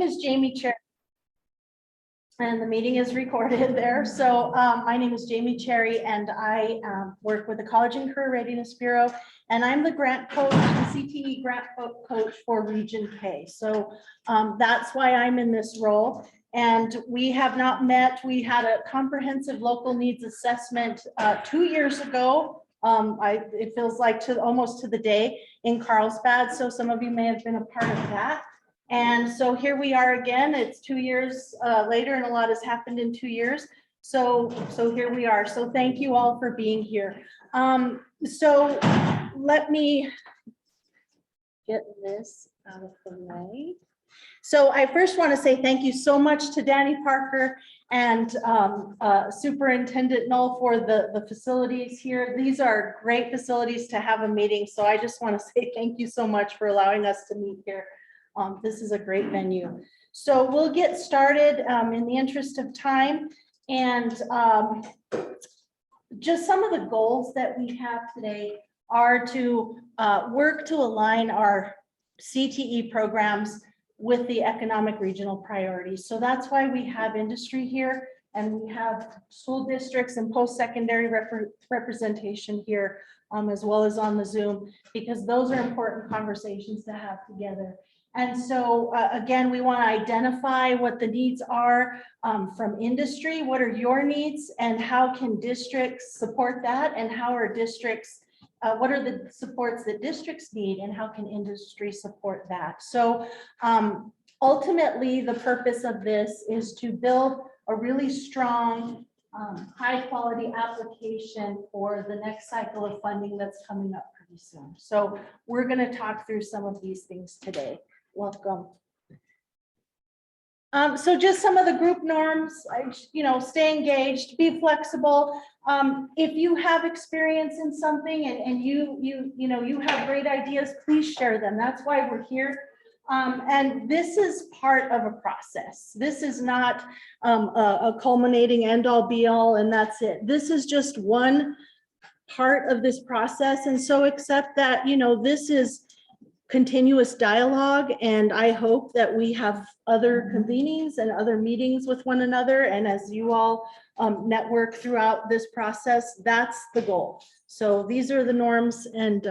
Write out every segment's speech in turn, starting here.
Is Jamie Cherry, and the meeting is recorded there. So my name is Jamie Cherry, and I work with the College and Career Readiness Bureau, and I'm the grant coach, the CTE grant coach for Region K. So that's why I'm in this role. And we have not met. We had a comprehensive local needs assessment 2 years ago. It feels like almost to the day in Carlsbad. So some of you may have been a part of that. And so here we are again. It's 2 years later, and a lot has happened in 2 years. So here we are. So thank you all for being here. So let me get this out of the way. So I first want to say thank you so much to Danny Parker and Superintendent Knoll for the facilities here. These are great facilities to have a meeting. So I just want to say thank you so much for allowing us to meet here. This is a great venue. So we'll get started in the interest of time, and just some of the goals that we have today are to work to align our CTE programs with the economic regional priorities. So that's why we have industry here, and we have school districts and post-secondary representation here, as well as on the Zoom, because those are important conversations to have together. And so again, we want to identify what the needs are from industry. What are your needs, and how can districts support that? And how are districts, what are the supports that districts need, and how can industry support that? So ultimately, the purpose of this is to build a really strong, high quality application for the next cycle of funding that's coming up pretty soon. So we're going to talk through some of these things today. Welcome. So just some of the group norms, stay engaged, be flexible. If you have experience in something and you have great ideas, please share them. That's why we're here. And this is part of a process. This is not a culminating end all be all and that's it. This is just one part of this process. And so accept that, this is continuous dialogue, and I hope that we have other convenings and other meetings with one another, and as you all network throughout this process, that's the goal. So these are the norms, and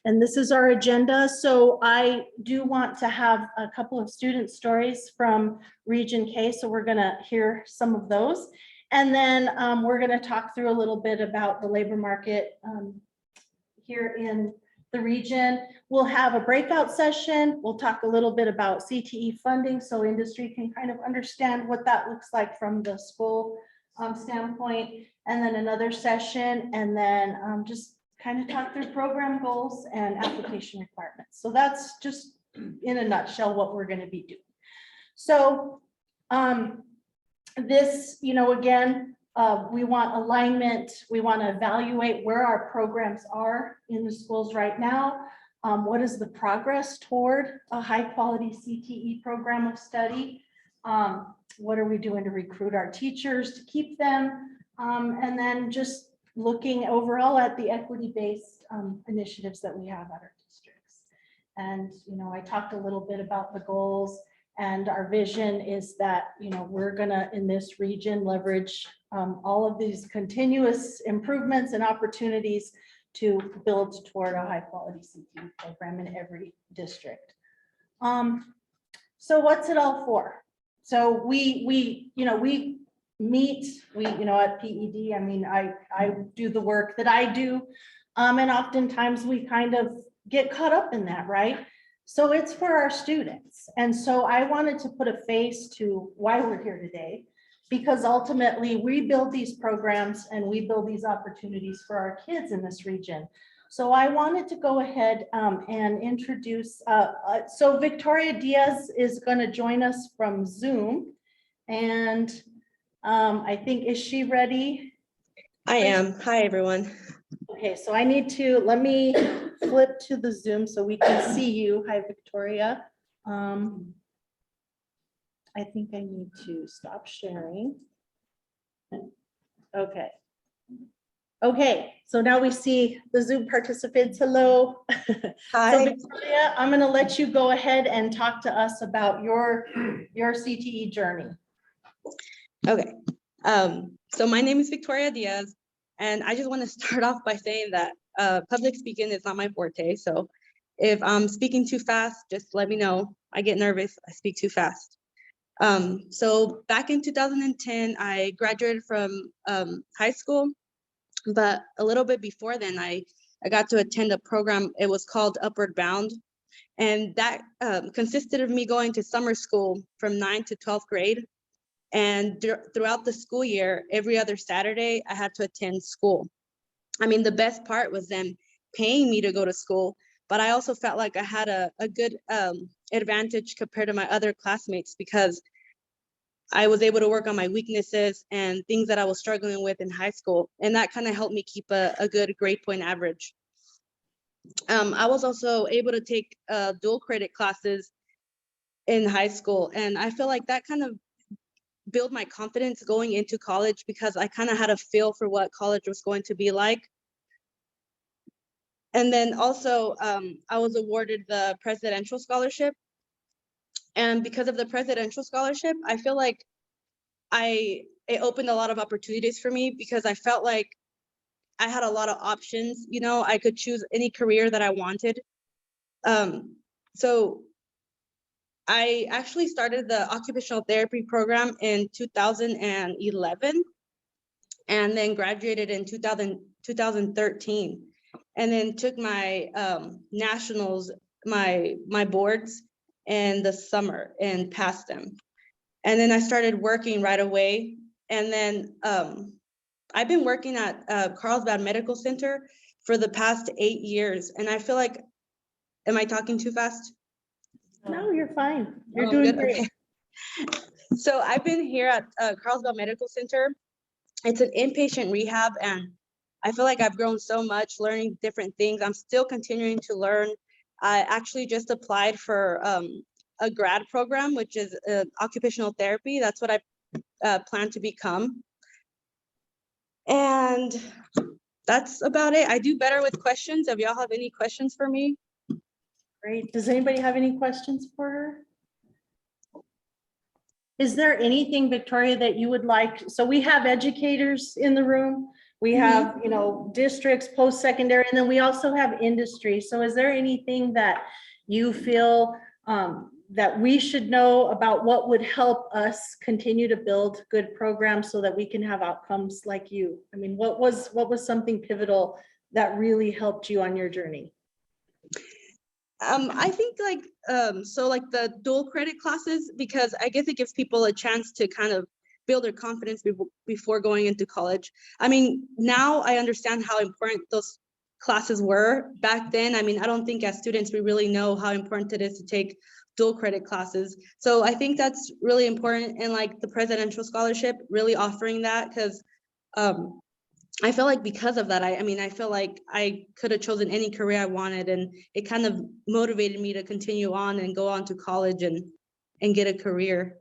this is our agenda. So I do want to have a couple of student stories from Region K, so we're going to hear some of those, and then we're going to talk through a little bit about the labor market here in the region. We'll have a breakout session. We'll talk a little bit about CTE funding so industry can kind of understand what that looks like from the school standpoint, and then another session, and then just kind of talk through program goals and application requirements. So that's just in a nutshell what we're going to be doing. So this, again, we want alignment. We want to evaluate where our programs are in the schools right now. What is the progress toward a high quality CTE program of study? What are we doing to recruit our teachers to keep them? And then just looking overall at the equity-based initiatives that we have at our districts. And, I talked a little bit about the goals, and our vision is that, we're gonna, in this region, leverage all of these continuous improvements and opportunities to build toward a high quality CTE program in every district. So what's it all for? So we meet, at PED, I do the work that I do. And oftentimes we kind of get caught up in that, right? So it's for our students. And so I wanted to put a face to why we're here today, because ultimately we build these programs and we build these opportunities for our kids in this region. So I wanted to go ahead and introduce, so Victoria Diaz is going to join us from Zoom. And I think, is she ready? I am. Hi, everyone. Okay, so let me flip to the Zoom so we can see you. Hi, Victoria. I think I need to stop sharing. Okay. Okay, so now we see the Zoom participants. Hello. So Hi. Victoria, I'm going to let you go ahead and talk to us about your CTE journey. Okay. So my name is Victoria Diaz, and I just want to start off by saying that public speaking is not my forte. So if I'm speaking too fast, just let me know. I get nervous. I speak too fast. So back in 2010, I graduated from high school, but a little bit before then, I got to attend a program. It was called Upward Bound. And that consisted of me going to summer school from 9th to 12th grade. And throughout the school year, every other Saturday, I had to attend school. I mean, the best part was them paying me to go to school, but I also felt like I had a good advantage compared to my other classmates because I was able to work on my weaknesses and things that I was struggling with in high school. And that kind of helped me keep a good grade point average. I was also able to take dual credit classes in high school. And I feel like that kind of build my confidence going into college because I kind of had a feel for what college was going to be like. And then also I was awarded the presidential scholarship. And because of the presidential scholarship, I feel like it opened a lot of opportunities for me because I felt like I had a lot of options. You know, I could choose any career that I wanted. So I actually started the occupational therapy program in 2011 and then graduated in 2013 and then took my nationals, my boards in the summer and passed them. And then I started working right away. And then I've been working at Carlsbad Medical Center for the past 8 years. And I feel like, am I talking too fast? No, you're fine. You're Oh, doing good. great. Okay. So I've been here at Carlsbad Medical Center. It's an inpatient rehab, and I feel like I've grown so much learning different things. I'm still continuing to learn. I actually just applied for a grad program, which is occupational therapy. That's what I plan to become. And that's about it. I do better with questions. If y'all have any questions for me. Great. Does anybody have any questions for her? Is there anything, Victoria, that you would like? So we have educators in the room. We have, you know, districts, post-secondary, and then we also have industry. So is there anything that you feel that we should know about what would help us continue to build good programs so that we can have outcomes like you? I mean, what was something pivotal that really helped you on your journey? I think so like the dual credit classes, because I guess it gives people a chance to kind of build their confidence before going into college. I mean, now I understand how important those classes were back then. I mean, I don't think as students we really know how important it is to take dual credit classes. So I think that's really important, and like the presidential scholarship really offering that, because I feel like because of that, I mean, I feel like I could have chosen any career I wanted, and it kind of motivated me to continue on and go on to college and get a career.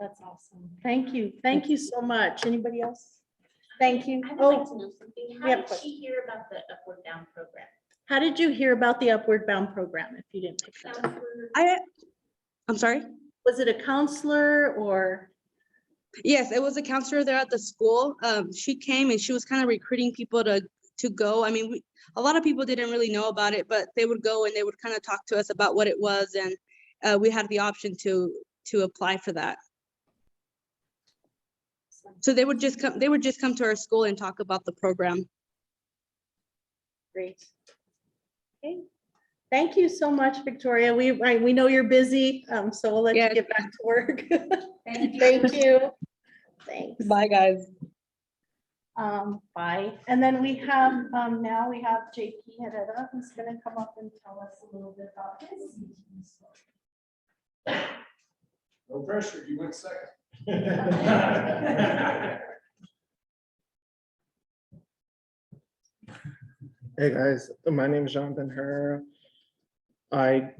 That's awesome. Thank you. Thank you so much. Anybody else? Thank you. I would like to know something. How Yep. did she hear about the Upward Bound program? How did you hear about the Upward Bound program if you didn't pick that up? I'm sorry? Was it a counselor or? Yes, it was a counselor there at the school. She came and she was kind of recruiting people to go. I mean, a lot of people didn't really know about it, but they would go and they would kind of talk to us about what it was, and we had the option to apply for that. So they would just come to our school and talk about the program. Great. Okay. Thank you so much, Victoria. We know you're busy, so we'll let you get back to work. Thank you. Thank you. Thanks. Bye, guys. Bye. And then we have, now we have JP Herrera, who's going to come up and tell us a little bit about his CTE story. No pressure, you went second. Hey guys, my name is Jonathan Herrera. I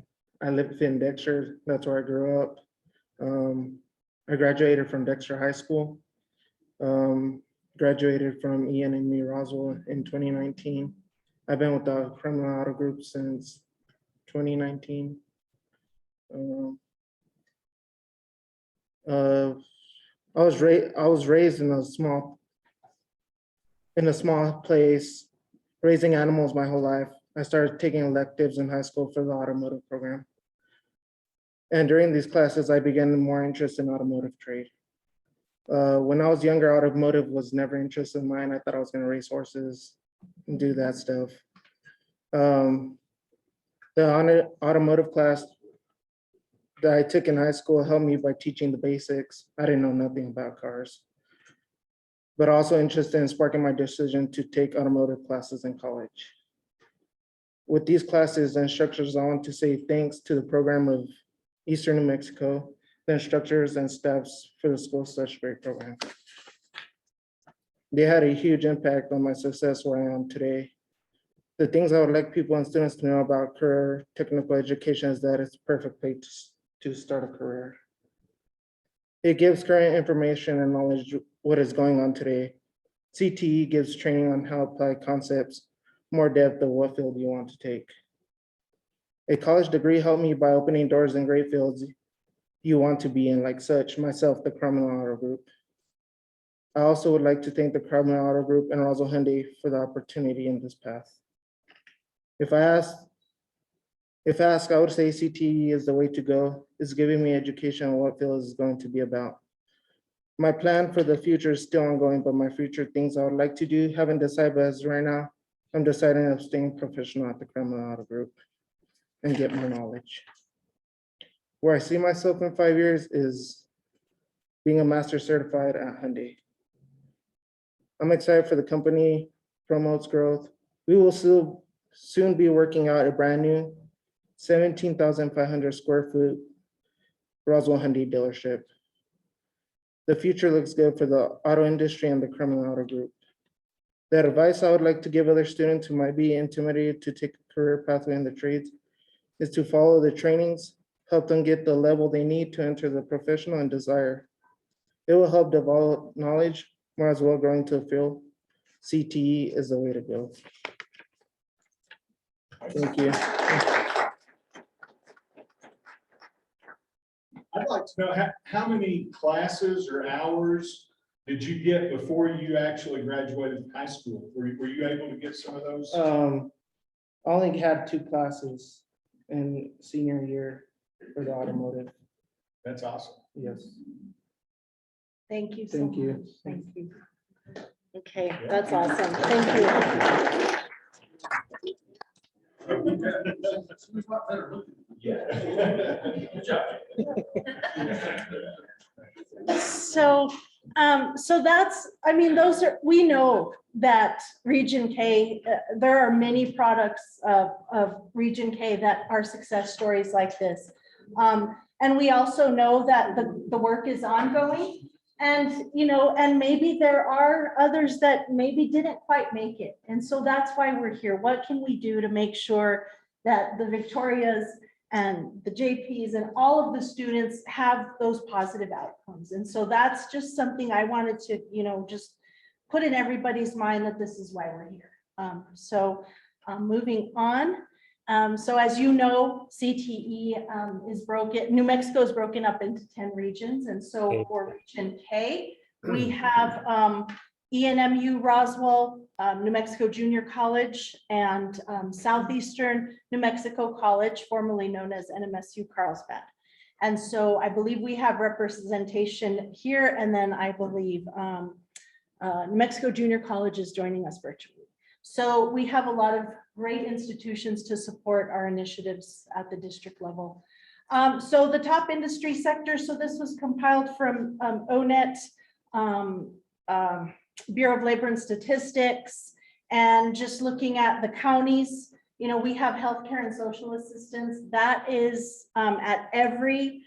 live in Dexter. That's where I grew up. I graduated from Dexter High School. graduated from ENMU Roswell in 2019. I've been with the Criminal Auto Group since 2019. I was raised in a small place, raising animals my whole life. I started taking electives in high school for the automotive program. And during these classes, I began more interest in automotive trade. When I was younger, automotive was never interest in mine. I thought I was going to race horses and do that stuff. The automotive class that I took in high school helped me by teaching the basics. I didn't know nothing about cars, but also interested in sparking my decision to take automotive classes in college. With these classes, the instructors, I want to say thanks to the program of Eastern New Mexico, the instructors and staffs for the school such great program. They had a huge impact on my success where I am today. The things I would like people and students to know about career technical education is that it's a perfect place to start a career. It gives current information and knowledge what is going on today. CTE gives training on how to apply concepts, more depth of what field you want to take. A college degree helped me by opening doors in great fields you want to be in, like such, myself, the Criminal Auto Group. I also would like to thank the Criminal Auto Group and Roswell Hyundai for the opportunity in this path. If asked, I would say CTE is the way to go. It's giving me education on what field is going to be about. My plan for the future is still ongoing, but my future things I would like to do, haven't decided, but as right now, I'm deciding of staying professional at the Criminal Auto Group and get more knowledge. Where I see myself in 5 years is being a master certified at Hyundai. I'm excited for the company, promotes growth. We will soon be working out a brand new 17,500 square foot Roswell Hyundai dealership. The future looks good for the auto industry and the Criminal Auto Group. The advice I would like to give other students who might be intimidated to take a career pathway in the trades is to follow the trainings, help them get the level they need to enter the professional and desire. It will help develop knowledge more as well growing to a field. CTE is the way to go. Thank you. I'd like to know how many classes or hours did you get before you actually graduated high school? Were you able to get some of those? I only had 2 classes in senior year for the automotive. That's awesome. Yes. Thank you so Thank you. much. Thank you. Okay, that's awesome. Thank Yeah. Good job. you. So that's, I mean, those are, we know that Region K, there are many products of Region K that are success stories like this. And we also know that the work is ongoing. And, you know, and maybe there are others that maybe didn't quite make it. And so that's why we're here. What can we do to make sure that the Victorias and the JPs and all of the students have those positive outcomes? And so that's just something I wanted to, you know, just put in everybody's mind that this is why we're here. Moving on. So as you know, CTE is broken, New Mexico is broken up into 10 regions. And so for Region K, we have ENMU Roswell, New Mexico Junior College, and Southeastern New Mexico College, formerly known as NMSU Carlsbad. And so I believe we have representation here, and then I believe New Mexico Junior College is joining us virtually. So we have a lot of great institutions to support our initiatives at the district level. So the top industry sector, so this was compiled from ONET, Bureau of Labor and Statistics, and just looking at the counties, you know, we have healthcare and social assistance. That is at every,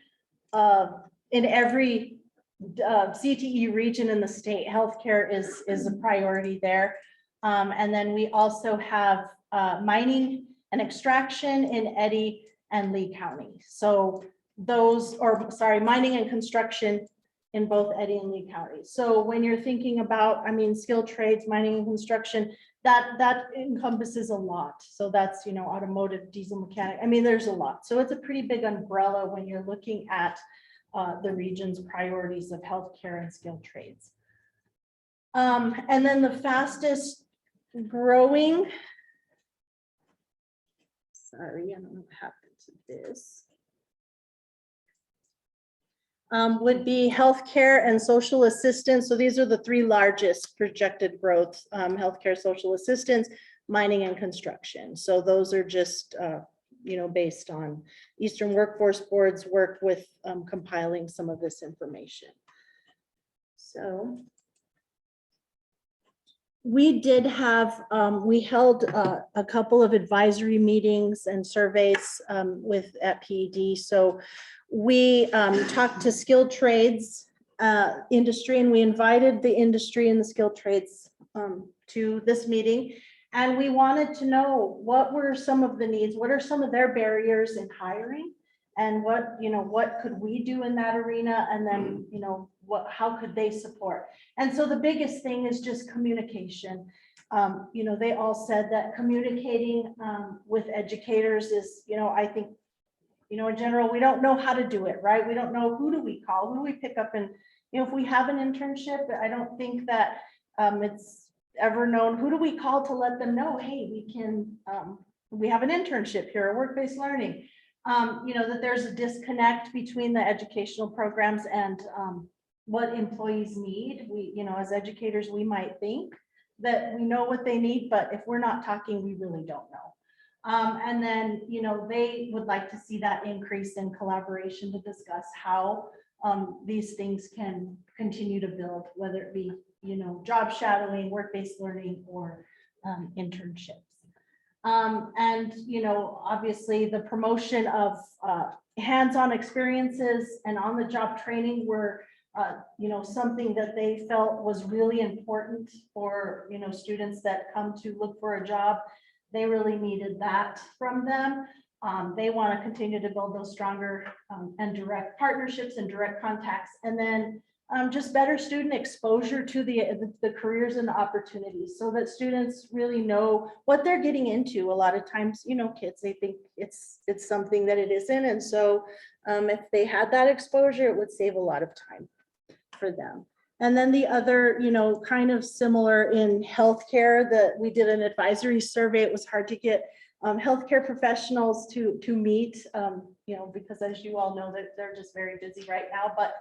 in every CTE region in the state, healthcare is a priority there. And then we also have mining and extraction in Eddy and Lee County. So those, or sorry, mining and construction in both Eddy and Lee counties. So when you're thinking about, I mean, skilled trades, mining and construction, that encompasses a lot. So that's, you know, automotive, diesel mechanic. I mean, there's a lot. So it's a pretty big umbrella when you're looking at the region's priorities of healthcare and skilled trades. And then the fastest growing, sorry, I don't know what happened to this, would be healthcare and social assistance. So these are the three largest projected growth, healthcare, social assistance, mining and construction. So those are just, you know, based on Eastern Workforce Board's work with compiling some of this information. So we did have, we held a couple of advisory meetings and surveys at PED. So we talked to skilled trades industry, and we invited the industry and the skilled trades to this meeting. And we wanted to know what were some of the needs, what are some of their barriers in hiring, and what, you know, what could we do in that arena, and then, you know, how could they support? And so the biggest thing is just communication. You know, they all said that communicating with educators is, you know, I think, you know, in general, we don't know how to do it, right? We don't know who do we call, who do we pick up, and, you know, if we have an internship, I don't think that it's ever known, who do we call to let them know, hey, we can, we have an internship here, a work-based learning. You know, that there's a disconnect between the educational programs and what employees need. We, you know, as educators, we might think that we know what they need, but if we're not talking, we really don't know. And then, you know, they would like to see that increase in collaboration to discuss how these things can continue to build, whether it be, you know, job shadowing, work-based learning, or internships. And, you know, obviously the promotion of hands-on experiences and on-the-job training were, you know, something that they felt was really important for, you know, students that come to look for a job. They really needed that from them. They want to continue to build those stronger and direct partnerships and direct contacts, and then just better student exposure to the careers and the opportunities, so that students really know what they're getting into. A lot of times, you know, kids, they think it's something that it isn't. And so if they had that exposure, it would save a lot of time for them. And then the other, you know, kind of similar in healthcare, that we did an advisory survey. It was hard to get healthcare professionals to meet, you know, because as you all know, that they're just very busy right now. But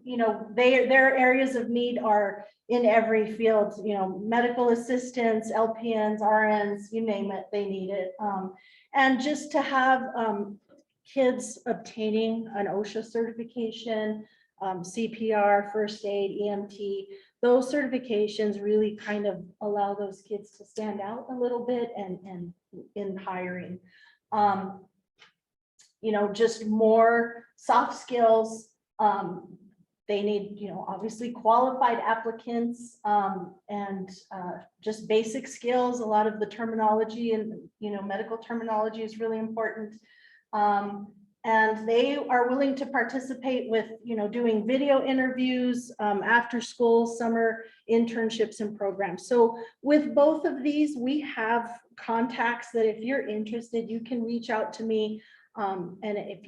you know, their areas of need are in every field, you know, medical assistants, LPNs, RNs, you name it, they need it. And just to have kids obtaining an OSHA certification, CPR, first aid, EMT, those certifications really kind of allow those kids to stand out a little bit and in hiring. You know, just more soft skills. They need, you know, obviously qualified applicants, and just basic skills. A lot of the terminology and, you know, medical terminology is really important. And they are willing to participate with, you know, doing video interviews, after school, summer internships and programs. So with both of these, we have contacts that if you're interested, you can reach out to me. And if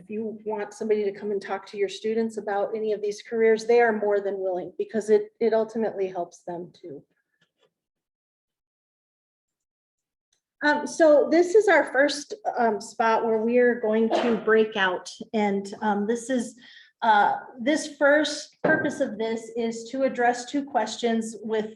you want somebody to come and talk to your students about any of these careers, they are more than willing, because it ultimately helps them too. So this is our first spot where we are going to break out, and this first purpose of this is to address two questions with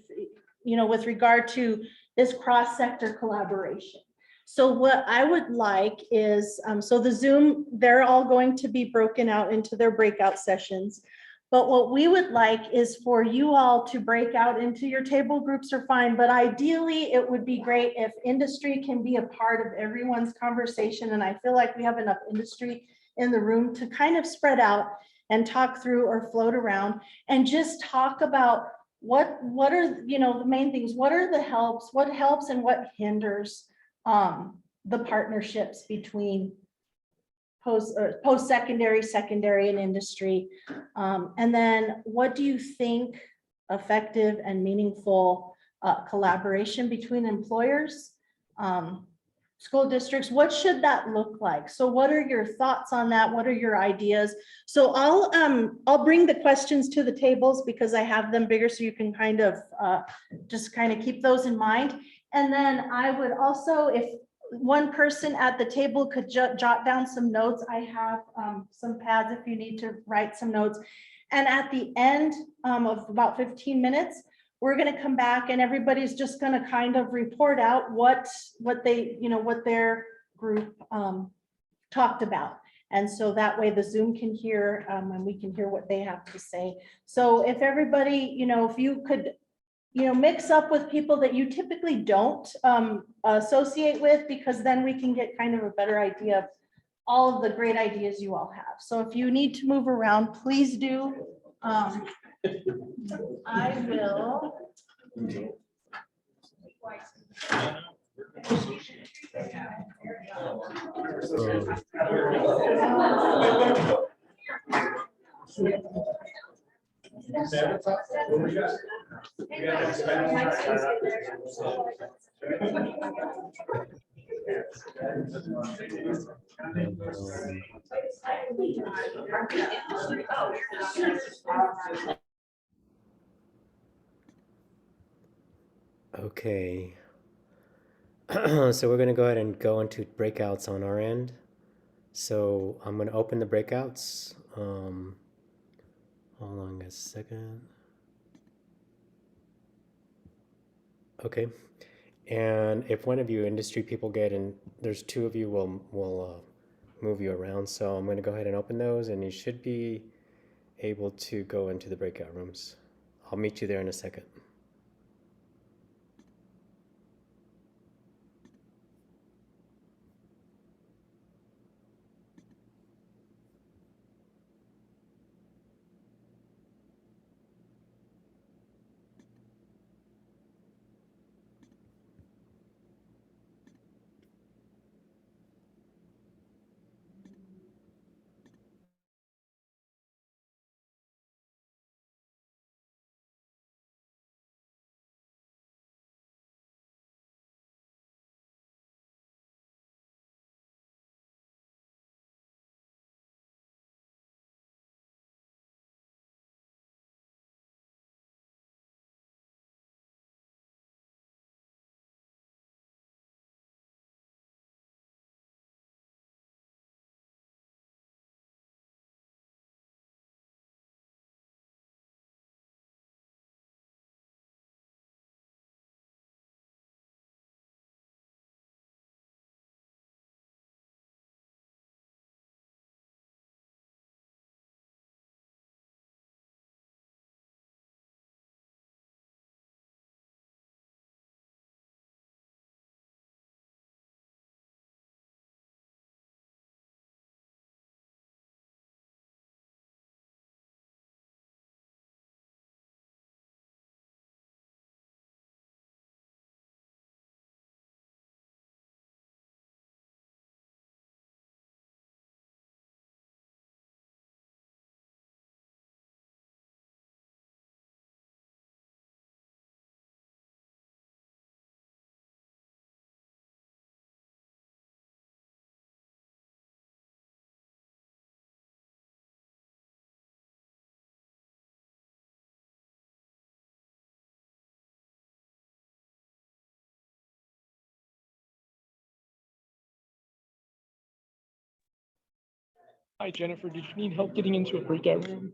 regard to this cross-sector collaboration. So what I would like is, so the Zoom, they're all going to be broken out into their breakout sessions. But what we would like is for you all to break out into your table groups are fine, but ideally it would be great if industry can be a part of everyone's conversation. And I feel like we have enough industry in the room to kind of spread out and talk through or float around and just talk about what are, you know, the main things, what are the helps, what helps and what hinders the partnerships between post-secondary, secondary and industry. And then what do you think effective and meaningful collaboration between employers, school districts, what should that look like? So what are your thoughts on that? What are your ideas? So I'll bring the questions to the tables because I have them bigger so you can kind of just kind of keep those in mind. And then I would also, if one person at the table could jot down some notes, I have some pads if you need to write some notes. And at the end of about 15 minutes, we're going to come back and everybody's just going to kind of report out what they, what their group talked about. And so that way the Zoom can hear and we can hear what they have to say. So if everybody, if you could, mix up with people that you typically don't associate with, because then we can get kind of a better idea of all of the great ideas you all have. So if you need to move around, please do. I will. Okay. So we're going to go ahead and go into breakouts on our end. So I'm going to open the breakouts. Hold on a second. Okay. And if one of you industry people get in, there's two of you, we'll move you around. So I'm going to go ahead and open those and you should be able to go into the breakout rooms. I'll meet you there in a second. Hi, Jennifer. Did you need help getting into a breakout room?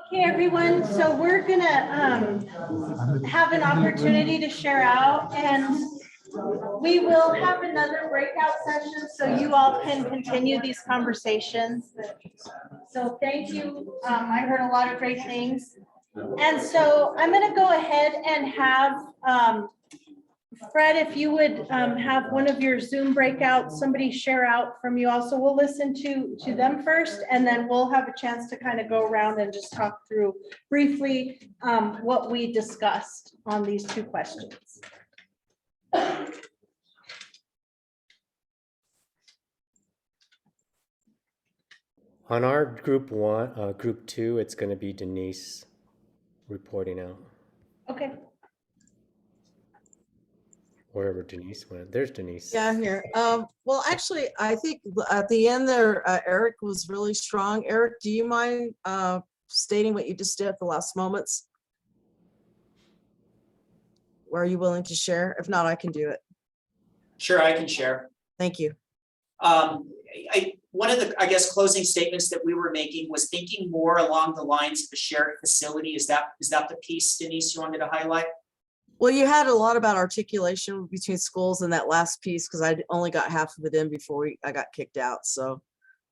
Okay, everyone, so we're gonna have an opportunity to share out, and we will have another breakout session so you all can continue these conversations. So thank you. I heard a lot of great things. And so I'm gonna go ahead and have Fred, if you would have one of your Zoom breakouts, somebody share out from you also. We'll listen to them first, and then we'll have a chance to kind of go around and just talk through briefly what we discussed on these two questions. On our group 2, it's going to be Denise reporting out. Okay. Wherever Denise went. There's Denise. Yeah, I'm here. Well, actually, I think at the end there, Eric was really strong. Eric, do you mind stating what you just did at the last moments? Are you willing to share? If not, I can do it. Sure, I can share. Thank you. One of the, I guess, closing statements that we were making was thinking more along the lines of a shared facility. Is that the piece, Denise, you wanted to highlight? Well, you had a lot about articulation between schools in that last piece, because I only got half of it in before I got kicked out. So,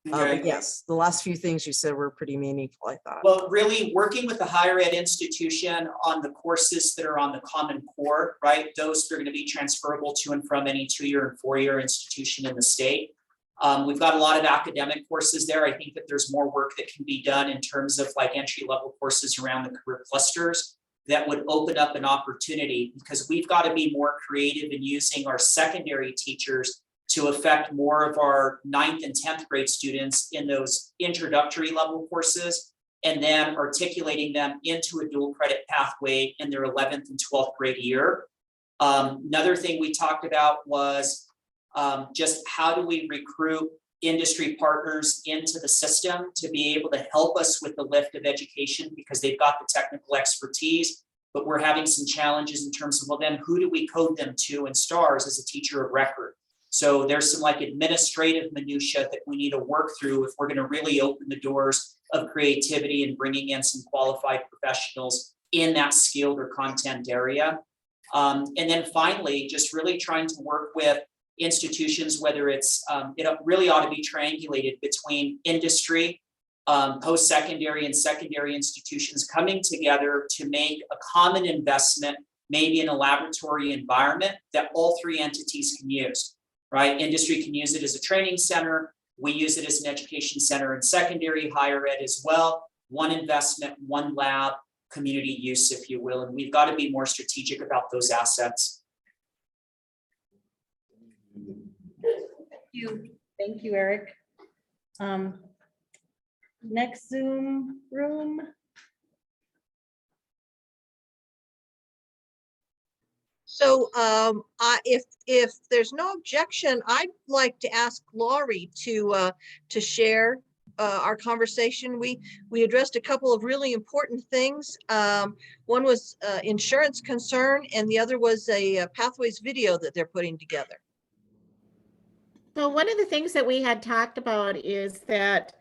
but yes, the last few things you said were pretty meaningful, I thought. Well, really working with the higher ed institution on the courses that are on the Common Core, right? Those that are going to be transferable to and from any 2-year and 4-year institution in the state. We've got a lot of academic courses there. I think that there's more work that can be done in terms of like entry-level courses around the career clusters that would open up an opportunity, because we've got to be more creative in using our secondary teachers to affect more of our 9th and 10th grade students in those introductory level courses, and then articulating them into a dual credit pathway in their 11th and 12th grade year. Another thing we talked about was just how do we recruit industry partners into the system to be able to help us with the lift of education, because they've got the technical expertise, but we're having some challenges in terms of, well, then who do we code them to in STARS as a teacher of record? So there's some like administrative minutia that we need to work through if we're going to really open the doors of creativity and bringing in some qualified professionals in that skilled or content area. And then finally, just really trying to work with institutions, whether it's, it really ought to be triangulated between industry, post-secondary and secondary institutions coming together to make a common investment, maybe in a laboratory environment that all 3 entities can use, right? Industry can use it as a training center. We use it as an education center in secondary, higher ed as well. One investment, one lab, community use, if you will. And we've got to be more strategic about those assets. Thank you, Eric. Next Zoom room. So if there's no objection, I'd like to ask Laurie to share our conversation. We addressed a couple of really important things. One was insurance concern, and the other was a Pathways video that they're putting together. So one of the things that we had talked about is that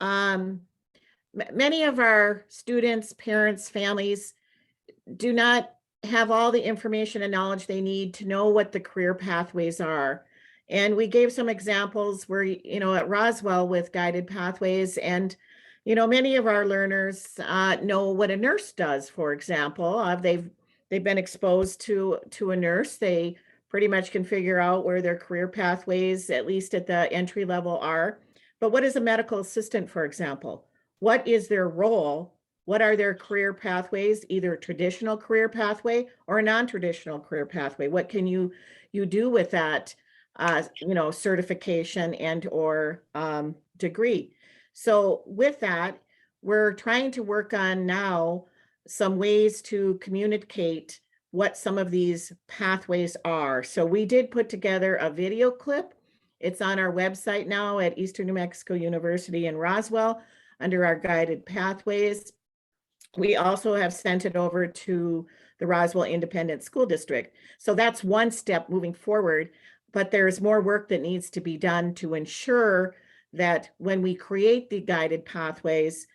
many of our students, parents, families do not have all the information and knowledge they need to know what the career pathways are. And we gave some examples where, at Roswell with guided pathways, and, many of our learners know what a nurse does, for example. They've been exposed to a nurse. They pretty much can figure out where their career pathways, at least at the entry level, are. But what is a medical assistant, for example? What is their role? What are their career pathways, either a traditional career pathway or a non-traditional career pathway? What can you do with that, certification and or degree? So with that, we're trying to work on now some ways to communicate what some of these pathways are. So we did put together a video clip. It's on our website now at Eastern New Mexico University in Roswell under our guided pathways. We also have sent it over to the Roswell Independent School District. So that's one step moving forward, but there's more work that needs to be done to ensure that when we create the guided pathways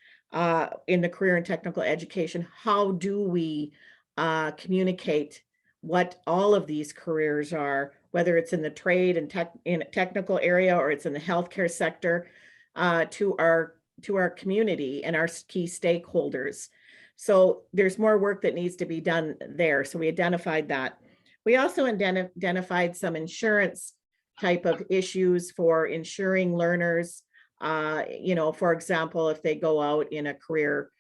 in the career and technical education, how do we communicate what all of these careers are, whether it's in the trade and technical area or it's in the healthcare sector, to our community and our key stakeholders. So there's more work that needs to be done there. So we identified that. We also identified some insurance type of issues for insuring learners. For example, if they go out in a career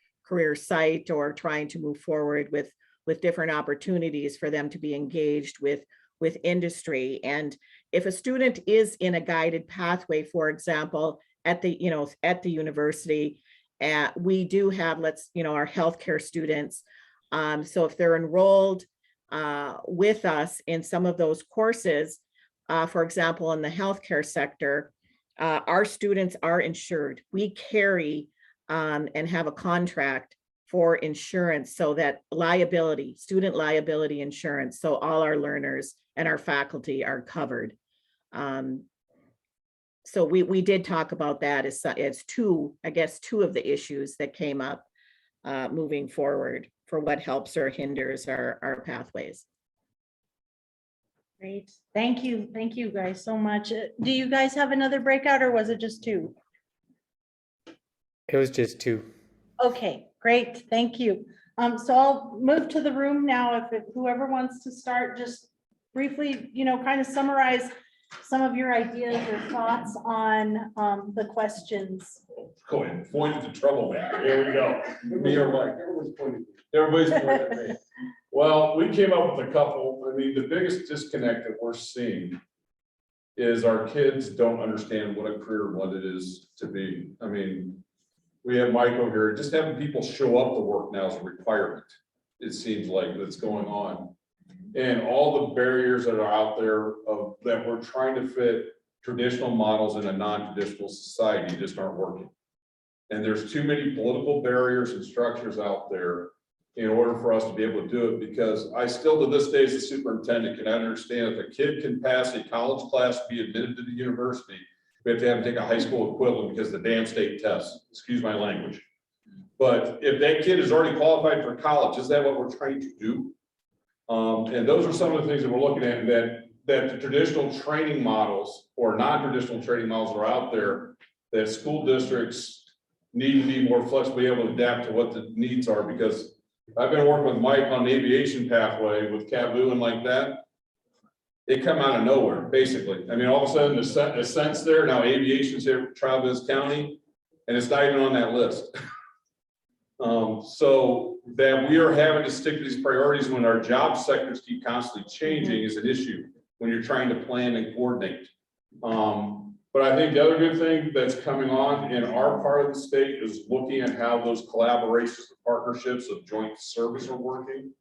site or trying to move forward with different opportunities for them to be engaged with industry. And if a student is in a guided pathway, for example, at the university, we do have, our healthcare students. So if they're enrolled with us in some of those courses, for example, in the healthcare sector, our students are insured. We carry and have a contract for insurance, so that student liability insurance, so all our learners and our faculty are covered. So we did talk about that as two of the issues that came up moving forward for what helps or hinders our pathways. Great. Thank you. Thank you guys so much. Do you guys have another breakout or was it just two? It was just 2. Okay, great. Thank you. So I'll move to the room now. If whoever wants to start, just briefly, kind of summarize some of your ideas or thoughts on the questions. Go ahead, point at the troublemaker. Here we go. Me or Mike? Everybody's pointing at me. Well, we came up with a couple. I mean, the biggest disconnect that we're seeing is our kids don't understand what a career and what it is to be. I mean, we have Mike over here, just having people show up to work now is a requirement. It seems like that's going on. And all the barriers that are out there that we're trying to fit traditional models in a non-traditional society just aren't working. And there's too many political barriers and structures out there in order for us to be able to do it, because I still to this day as a superintendent can understand if a kid can pass a college class, be admitted to the university, we have to have them take a high school equivalent because the damn state tests, excuse my language. But if that kid is already qualified for college, is that what we're trying to do? And those are some of the things that we're looking at, that the traditional training models or non-traditional training models are out there, that school districts need to be more flexible, be able to adapt to what the needs are. Because I've been working with Mike on the aviation pathway with CAVU and like that. They come out of nowhere, basically. I mean, all of a sudden the sense there, now aviation's here in Travis County, and it's not even on that list. So that we are having to stick to these priorities when our job sectors keep constantly changing is an issue when you're trying to plan and coordinate. But I think the other good thing that's coming on in our part of the state is looking at how those collaborations and partnerships of joint service are working.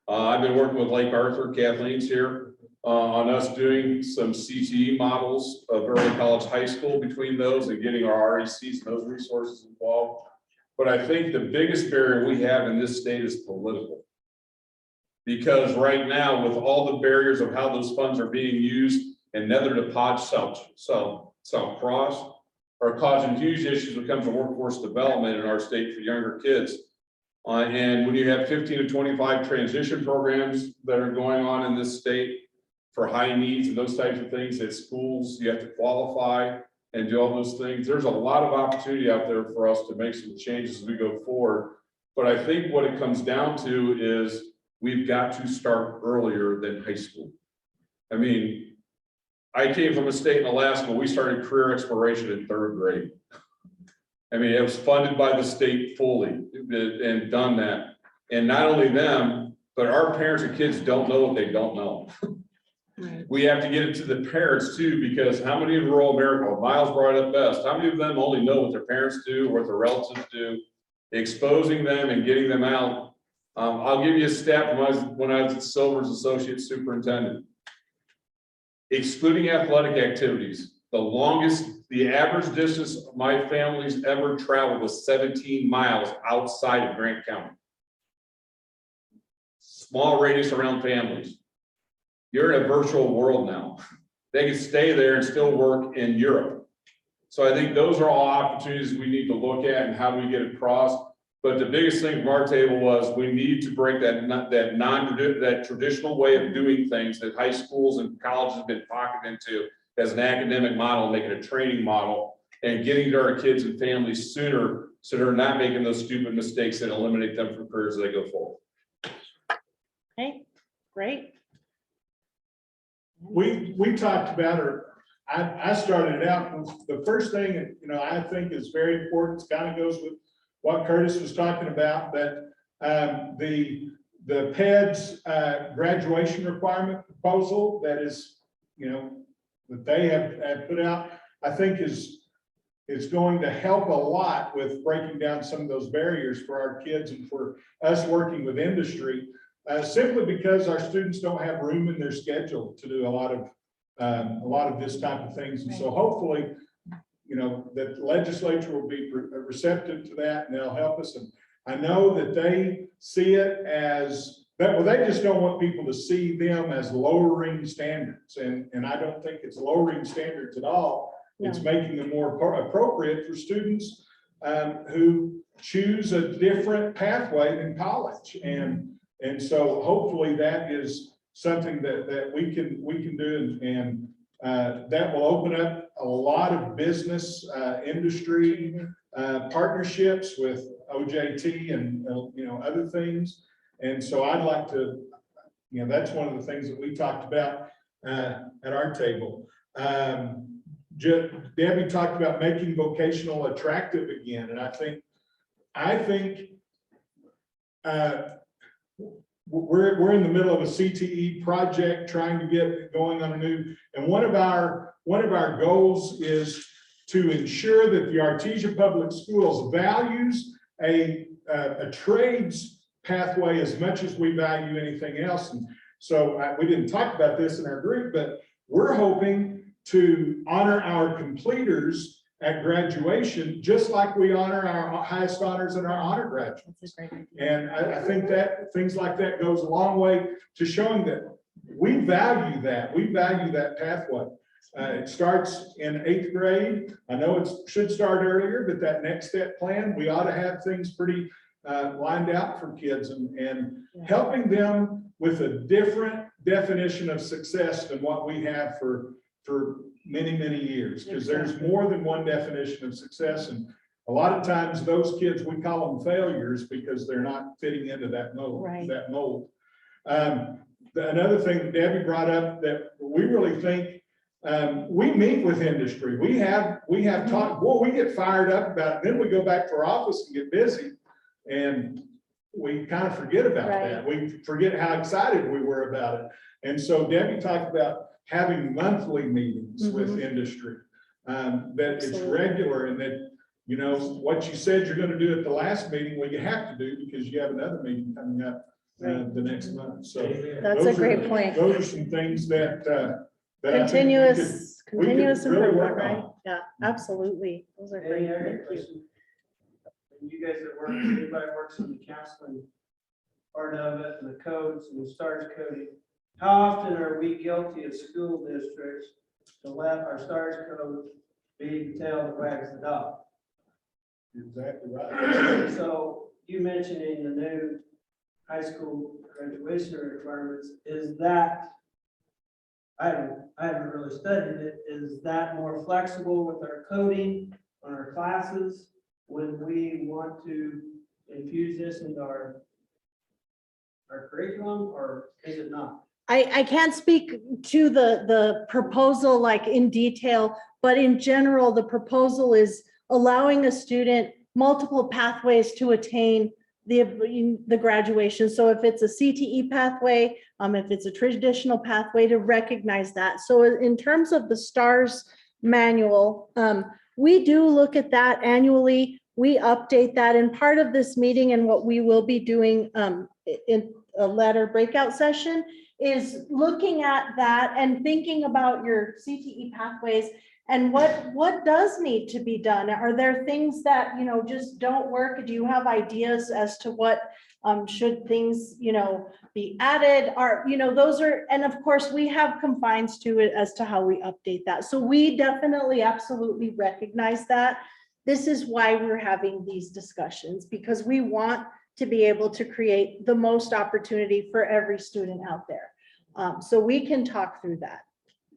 I've been working with Lake Arthur, Kathleen's here, on us doing some CTE models of early college, high school between those and getting our RECs and those resources involved. But I think the biggest barrier we have in this state is political. Because right now, with all the barriers of how those funds are being used, and Nether Depatch, South Cross, are causing huge issues when it comes to workforce development in our state for younger kids. And when you have 15 to 25 transition programs that are going on in this state for high needs and those types of things at schools, you have to qualify and do all those things. There's a lot of opportunity out there for us to make some changes as we go forward. But I think what it comes down to is we've got to start earlier than high school. I mean, I came from a state in Alaska where we started career exploration in 3rd grade. I mean, it was funded by the state fully and done that. And not only them, but our parents and kids don't know what they don't know. Right. We have to get it to the parents too, because how many in rural America, Miles brought it up best, how many of them only know what their parents do, what their relatives do, exposing them and getting them out. I'll give you a stat from when I was at Silver's associate superintendent. Excluding athletic activities, the average distance my family's ever traveled was 17 miles outside of Grant County. Small radius around families. You're in a virtual world now. They can stay there and still work in Europe. So I think those are all opportunities we need to look at and how do we get across. But the biggest thing from our table was we need to break that traditional way of doing things that high schools and colleges have been pocketed into as an academic model, make it a training model, and getting to our kids and families sooner so they're not making those stupid mistakes and eliminate them from careers as they go forward. Okay, great. We talked about, or I started it out with the first thing, you know, I think is very important, kind of goes with what Curtis was talking about, that the PEDS graduation requirement proposal that is, you know, that they have put out, I think is going to help a lot with breaking down some of those barriers for our kids and for us working with industry, simply because our students don't have room in their schedule to do a lot of this type of things. And so hopefully, you know, that the legislature will be receptive to that and they'll help us. And I know that they see it as that, well, they just don't want people to see them as lowering standards. And I don't think it's lowering standards at all. It's making them more appropriate for students who choose a different pathway than college. And so hopefully that is something that we can do, and that will open up a lot of business industry partnerships with OJT and you know, other things. And so I'd like to, you know, that's one of the things that we talked about at our table. Debbie talked about making vocational attractive again, and I think we're in the middle of a CTE project trying to get going on a new, and one of our goals is to ensure that the Artesia Public Schools values a trades pathway as much as we value anything else. And so we didn't talk about this in our group, but we're hoping to honor our completers at graduation, just like we honor our highest honors and our honor graduates. And I think that things like that goes a long way to showing that we value that pathway. It starts in 8th grade. I know it should start earlier, but that next step plan, we ought to have things pretty lined out for kids and helping them with a different definition of success than what we have for many, many years, because there's more than one definition of success. And a lot of times those kids, we call them failures because they're not fitting into that mold. Another thing that Debbie brought up that we really think, we meet with industry. We have talked, well, we get fired up about it. Then we go back to our office and get busy and we kind of forget about that. We forget how excited we were about it. And so Debbie talked about having monthly meetings with industry, that it's regular, and that, you know, what you said you're going to do at the last meeting, well, you have to do because you have another meeting coming up the next month. So That's a great point. Those are some things that Continuous really improvement, work right? on. Yeah, absolutely. Those are great. Thank you. You guys that work, anybody works in the counseling part of it and the codes and the STARS coding, how often are we guilty as school districts to let our STARS code be the tail that wags the dog? Exactly right. So you mentioning the new high school graduation requirements, is that, I haven't really studied it, is that more flexible with our coding on our classes when we want to infuse this into our curriculum, or is it not? I can't speak to the proposal like in detail, but in general, the proposal is allowing a student multiple pathways to attain the graduation. So if it's a CTE pathway, if it's a traditional pathway, to recognize that. So in terms of the STARS manual, we do look at that annually. We update that, and part of this meeting and what we will be doing a letter breakout session, is looking at that and thinking about your CTE pathways and what does need to be done. Are there things that, you know, just don't work? Do you have ideas as to what should things, you know, be added? Are, you know, those are, and of course we have confines to it as to how we update that. So we definitely absolutely recognize that. This is why we're having these discussions, because we want to be able to create the most opportunity for every student out there. So we can talk through that.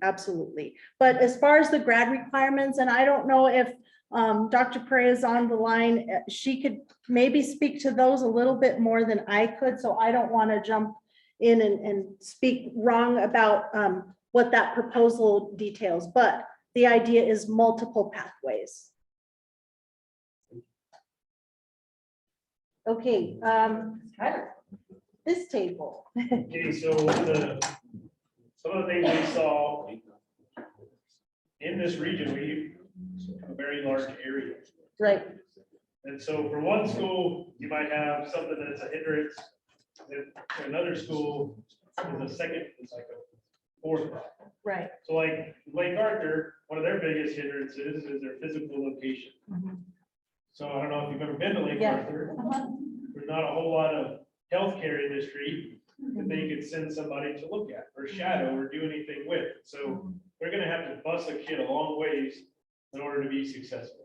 Absolutely. But as far as the grad requirements, and I don't know if Dr. Perea is on the line, she could maybe speak to those a little bit more than I could. So I don't want to jump in and speak wrong about what that proposal details, but the idea is multiple pathways. Okay, Tyler, this table. Okay, so some of the things we saw in this region, we have a very large area. Right. And so for one school, you might have something that's a hindrance. And for another school, is a second, it's like a fourth problem. Right. So like Lake Arthur, one of their biggest hindrances is their physical location. So I don't know if you've ever been to Lake Yeah. Arthur. There's not a whole lot of healthcare industry that they could send somebody to look at or shadow or do anything with. So they're gonna have to bus a kid a long ways in order to be successful.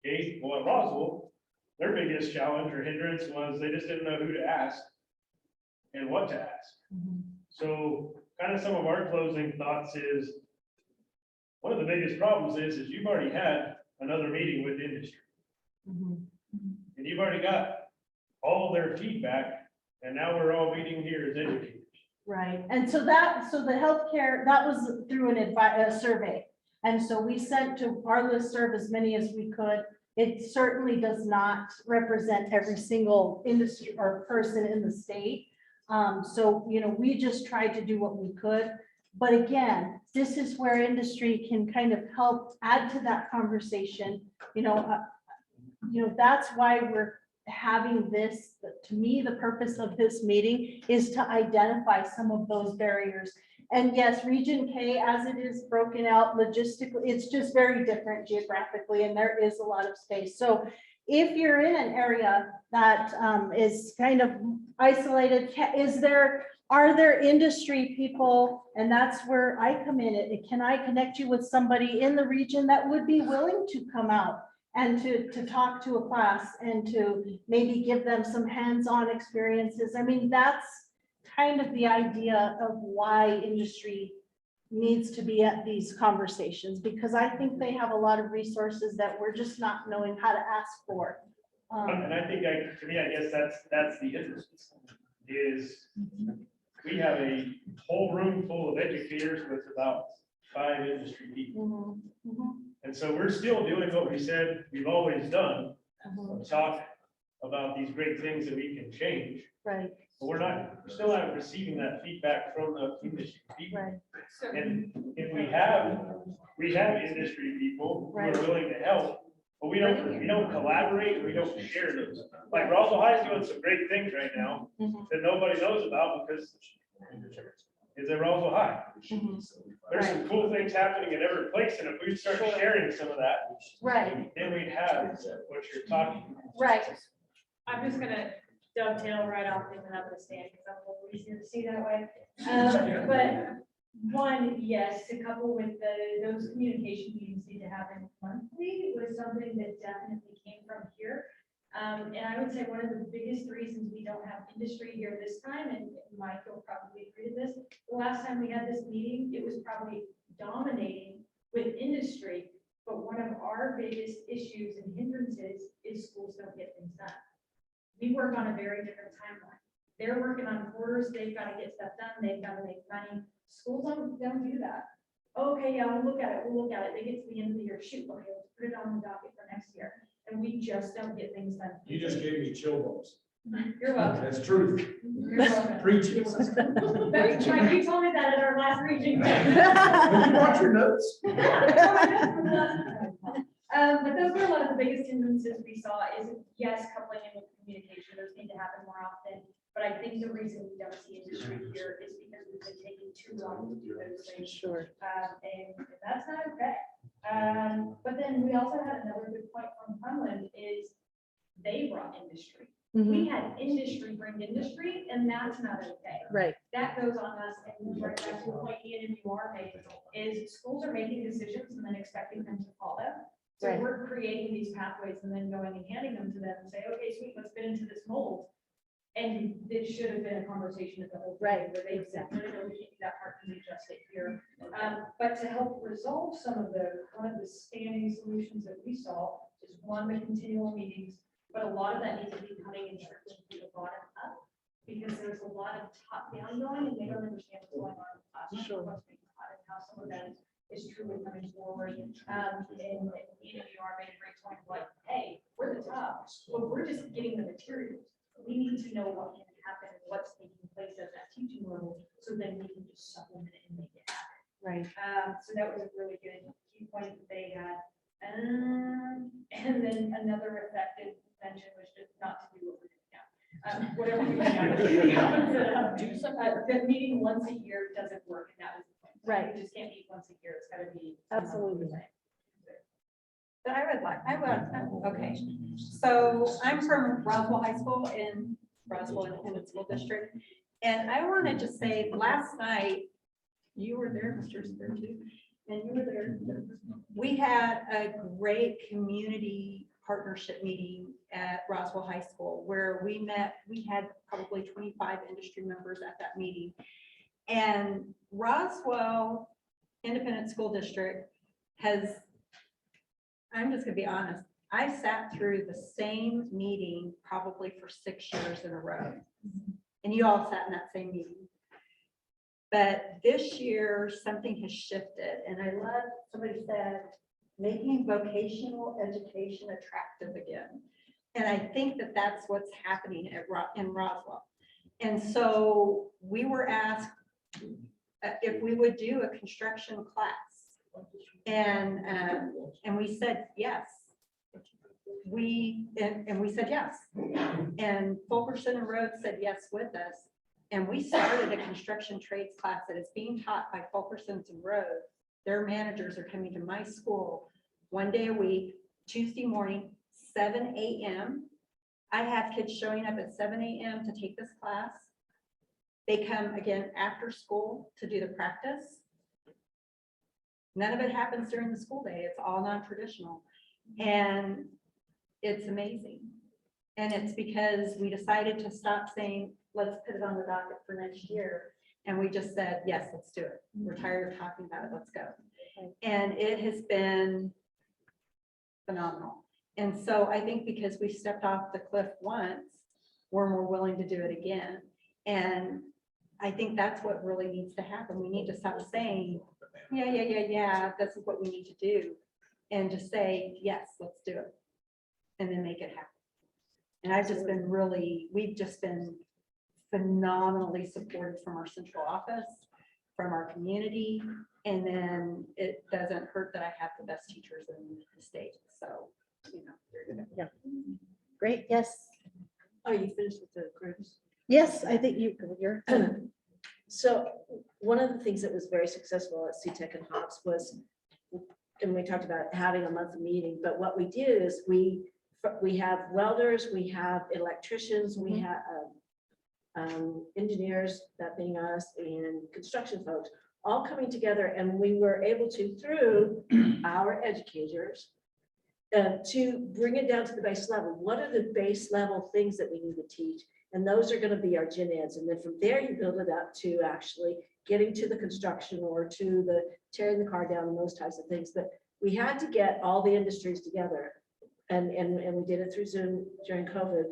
Okay, well, at Roswell, their biggest challenge or hindrance was they just didn't know who to ask and what to ask. So kind of some of our closing thoughts is, one of the biggest problems is you've already had another meeting with industry. And you've already got all their feedback, and now we're all meeting here as educators. Right, and so the healthcare, that was through a survey. And so we sent to our listserv as many as we could. It certainly does not represent every single industry or person in the state. So, you know, we just tried to do what we could. But again, this is where industry can kind of help add to that conversation. You know, that's why we're having this. To me, the purpose of this meeting is to identify some of those barriers. And yes, Region K, as it is broken out logistically, it's just very different geographically, and there is a lot of space. So if you're in an area that is kind of isolated, are there industry people? And that's where I come in. Can I connect you with somebody in the region that would be willing to come out and to talk to a class and to maybe give them some hands-on experiences? I mean, that's kind of the idea of why industry needs to be at these conversations, because I think they have a lot of resources that we're just not knowing how to ask for. And I think, to me, I guess that's the interest, is we have a whole room full of educators with about 5 industry people. And so we're still doing what we said we've always done, talk about these great things that we can change. Right. But we're still not receiving that feedback from the industry people. Right. And if we have industry people who are willing to help, but we don't collaborate, we don't share those. Like Roswell High is doing some great things right now that nobody knows about because it's at Roswell High. There's some cool things happening at every place, and if we start sharing some of that, then we'd have what you're talking about. Right. I'm just gonna dovetail right off thinking of the stand, because I'm a little easier to see that way. But one, yes, to couple with those communication meetings need to happen monthly was something that definitely came from here. And I would say one of the biggest reasons we don't have industry here this time, and Mike will probably agree to this, the last time we had this meeting, it was probably dominating with industry. But one of our biggest issues and hindrances is schools don't get things done. We work on a very different timeline. They're working on quarters, they've got to get stuff done, they've got to make money. Schools don't do that. Okay, yeah, we'll look at it. They get to the end of the year, shoot, okay, let's put it on the docket for next year. And we just don't get things done. You just gave me chill bumps. You're welcome. That's truth. You're welcome. Preach it. That's right, you told me that at our last region. Have you brought your notes? But those were a lot of the biggest hindrances we saw is, yes, coupling in with communication, those need to happen more often. But I think the reason we don't see industry here is because we've been taking too long to do those things. Sure. And that's not okay. But then we also had another good point from Cumberland is they brought industry. We had industry bring industry, and that's not okay. Right. That goes on us, and right back to the point Ian and you are making, is schools are making decisions and then expecting them to follow. So Right. we're creating these pathways and then going and handing them to them and say, okay, sweet, let's fit into this mold. And it should have been a conversation at the whole. Right. Where they said, no, no, we can't do that part, can we adjust it here? But to help resolve some of one of the standing solutions that we saw is one, the continual meetings. But a lot of that needs to be coming in from the bottom up, because there's a lot of top down going, and they don't understand what's going on in the classroom, what's being taught, and how some of that is truly coming forward. And you are making a great point, like, hey, we're the top, but we're just getting the materials. We need to know what can happen, what's taking place at that teaching level, so then we can just supplement it and make it happen. Right. So that was a really good key point that they had. And then another effective mention was just not to do what we're doing now. Whatever we do now. The meeting once a year doesn't work, and that was the point. Right. You just can't meet once a year. It's gotta be. Absolutely. But okay. So I'm from Roswell High School in Roswell Independent School District. And I wanted to say, last night, you were there, Mr. Spear, too, and you were there. We had a great community partnership meeting at Roswell High School where we met, we had probably 25 industry members at that meeting. And Roswell Independent School District has, I'm just gonna be honest, I sat through the same meeting probably for 6 years in a row. And you all sat in that same meeting. But this year, something has shifted, and I love, somebody said, making vocational education attractive again. And I think that that's what's happening in Roswell. And so we were asked if we would do a construction class. And we said yes. We said yes. And Fulkerson and Rhodes said yes with us. And we started a construction trades class that is being taught by Fulkerson's and Rhodes. Their managers are coming to my school 1 day a week, Tuesday morning, 7 a.m. I have kids showing up at 7 a.m. to take this class. They come again after school to do the practice. None of it happens during the school day. It's all non-traditional. And it's amazing. And it's because we decided to stop saying, let's put it on the docket for next year. And we just said, yes, let's do it. We're tired of talking about it. Let's go. And it has been phenomenal. And so I think because we stepped off the cliff once, we're more willing to do it again. And I think that's what really needs to happen. We need to stop saying, yeah, this is what we need to do. And just say, yes, let's do it. And then make it happen. And I've just been we've just been phenomenally supported from our central office, from our community. And then it doesn't hurt that I have the best teachers in the state. So, Yeah. Great. Yes. Oh, you finished with the groups? Yes, I think you're. So one of the things that was very successful at CTEC and Hops was, and we talked about having a monthly meeting, but what we did is we have welders, we have electricians, we have engineers, that being us, and construction folks, all coming together, and we were able to, through our educators, to bring it down to the base level. What are the base level things that we need to teach? And those are going to be our gen eds. And then from there, you build it up to actually getting to the construction or to the tearing the car down and those types of things. But we had to get all the industries together. And we did it through Zoom during COVID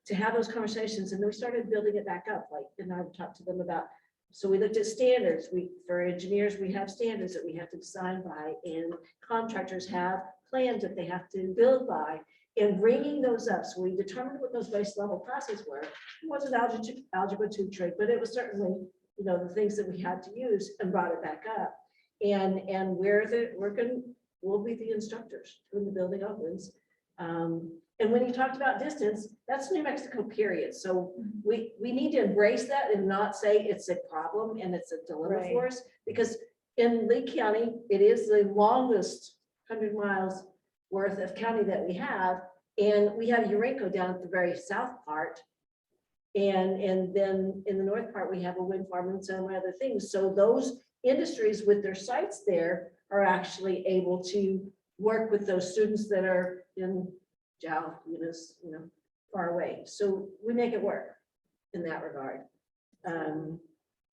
to have those conversations. And then we started building it back up. Like, and I've talked to them about, so we looked at standards. For engineers, we have standards that we have to design by, and contractors have plans that they have to build by, and bringing those up. So we determined what those base level classes were. It wasn't algebra 2 trig, but it was certainly, the things that we had to use, and brought it back up. And we'll be the instructors when the building opens. And when you talked about distance, that's New Mexico period. So we need to embrace that and not say it's a problem and it's a dilemma for us. Because in Lee County, it is the longest 100 miles worth of county that we have. And we have Urenco down at the very south part. And then in the north part, we have a wind farm and some other things. So those industries with their sites there are actually able to work with those students that are in Jow, Eunice, far away. So we make it work in that regard.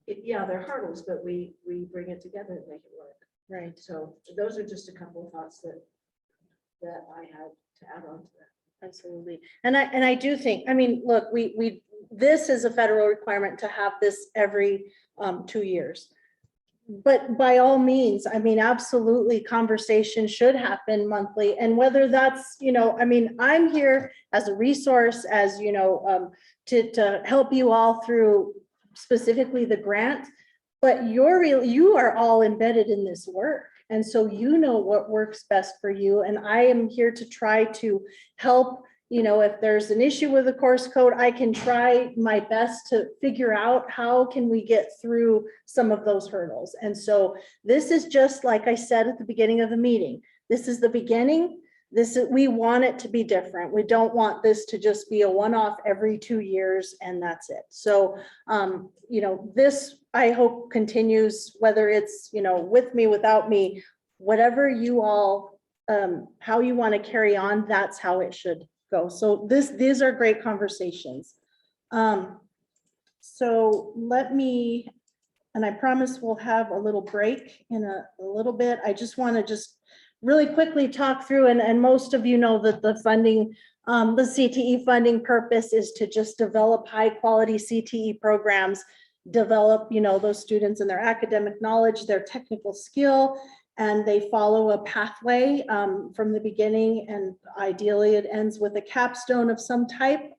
Yeah, there are hurdles, but we bring it together and make it work. Right. So those are just a couple of thoughts that I had to add on to that. Absolutely. And I do think, I mean, look, this is a federal requirement to have this every 2 years. But by all means, I mean, absolutely, conversation should happen monthly. And whether that's, I mean, I'm here as a resource, as, to help you all through specifically the grant, but you are all embedded in this work. And so you know what works best for you. And I am here to try to help. If there's an issue with the course code, I can try my best to figure out how can we get through some of those hurdles. And so this is just like I said at the beginning of the meeting, this is the beginning. We want it to be different. We don't want this to just be a one-off every 2 years and that's it. So, this I hope continues, whether it's, with me, without me, whatever you all, how you want to carry on, that's how it should go. So these are great conversations. So let me, and I promise we'll have a little break in a little bit. I just want to really quickly talk through, and most of you know that the funding, the CTE funding purpose is to just develop high quality CTE programs, develop, those students and their academic knowledge, their technical skill, and they follow a pathway from the beginning, and ideally it ends with a capstone of some type,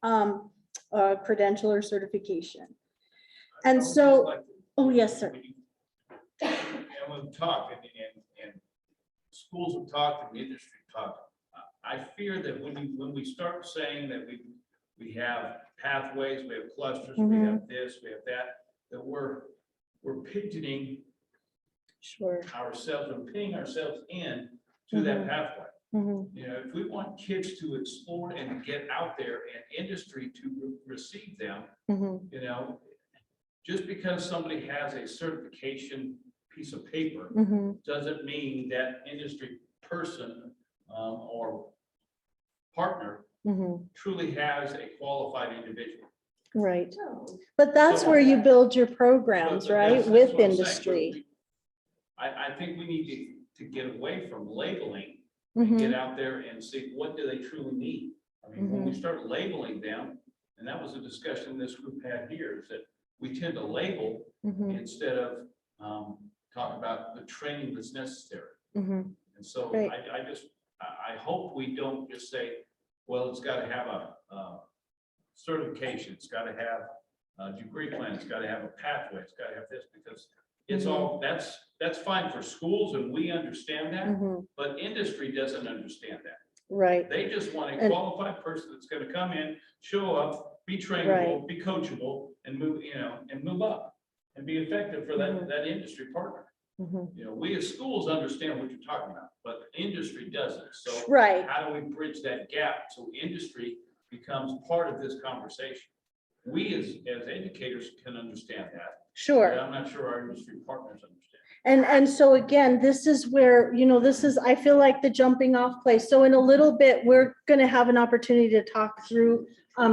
credential or certification. And so, oh yes, sir. And we've talked, and schools have talked, and the industry talked. I fear that when we start saying that we have pathways, we have clusters, we have this, we have that we're pigeoning ourselves and pinning ourselves in to that pathway. If we want kids to explore and get out there and industry to receive them, just because somebody has a certification piece of paper doesn't mean that industry person or partner truly has a qualified individual. Right. But that's where you build your programs, right? That's With what I'm saying. industry. I think we need to get away from labeling and get out there and see what do they truly need. I mean, when we start labeling them, and that was a discussion this group had here, is that we tend to label instead of talk about the training that's necessary. And so I hope we don't just say, well, it's got to have a certification, it's got to have a degree plan, it's got to have a pathway, it's got to have this, because it's all, that's fine for schools and we understand that, but industry doesn't understand that. Right. They just want a qualified person that's going to come in, show up, be trainable, be coachable, and move, and move up and be effective for that industry partner. We as schools understand what you're talking about, but industry doesn't. So how do we bridge that gap so industry becomes part of this conversation? We as educators can understand that. Sure. But I'm not sure our industry partners understand. And so again, this is where, this is, I feel like the jumping off place. So in a little bit, we're going to have an opportunity to talk through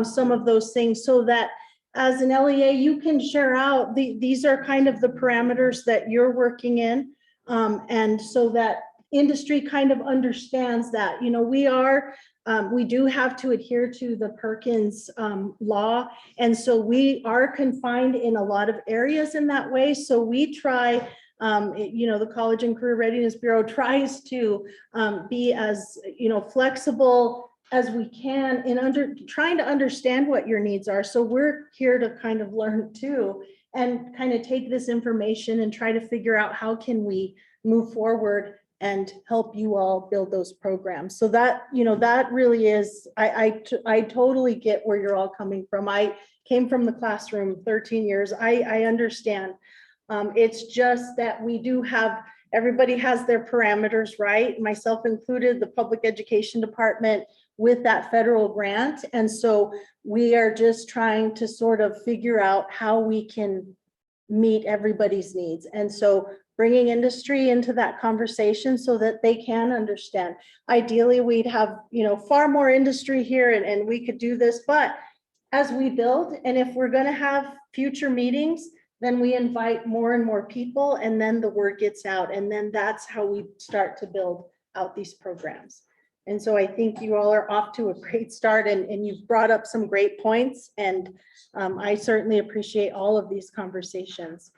some of those things so that as an LEA, you can share out these are kind of the parameters that you're working in. And so that industry kind of understands that, we do have to adhere to the Perkins law. And so we are confined in a lot of areas in that way. So we try, the College and Career Readiness Bureau tries to be as, flexible as we can in trying to understand what your needs are. So we're here to kind of learn too, and kind of take this information and try to figure out how can we move forward and help you all build those programs. So that, you know, that really is, I totally get where you're all coming from. I came from the classroom 13 years. I understand. It's just that we do have, everybody has their parameters, right? Myself included, the public education department with that federal grant. And so we are just trying to sort of figure out how we can meet everybody's needs. And so bringing industry into that conversation so that they can understand. Ideally, we'd have, you know, far more industry here and we could do this, but as we build, and if we're gonna have future meetings, then we invite more and more people, and then the word gets out, and then that's how we start to build out these programs. And so I think you all are off to a great start, and you've brought up some great points, and I certainly appreciate all of these conversations.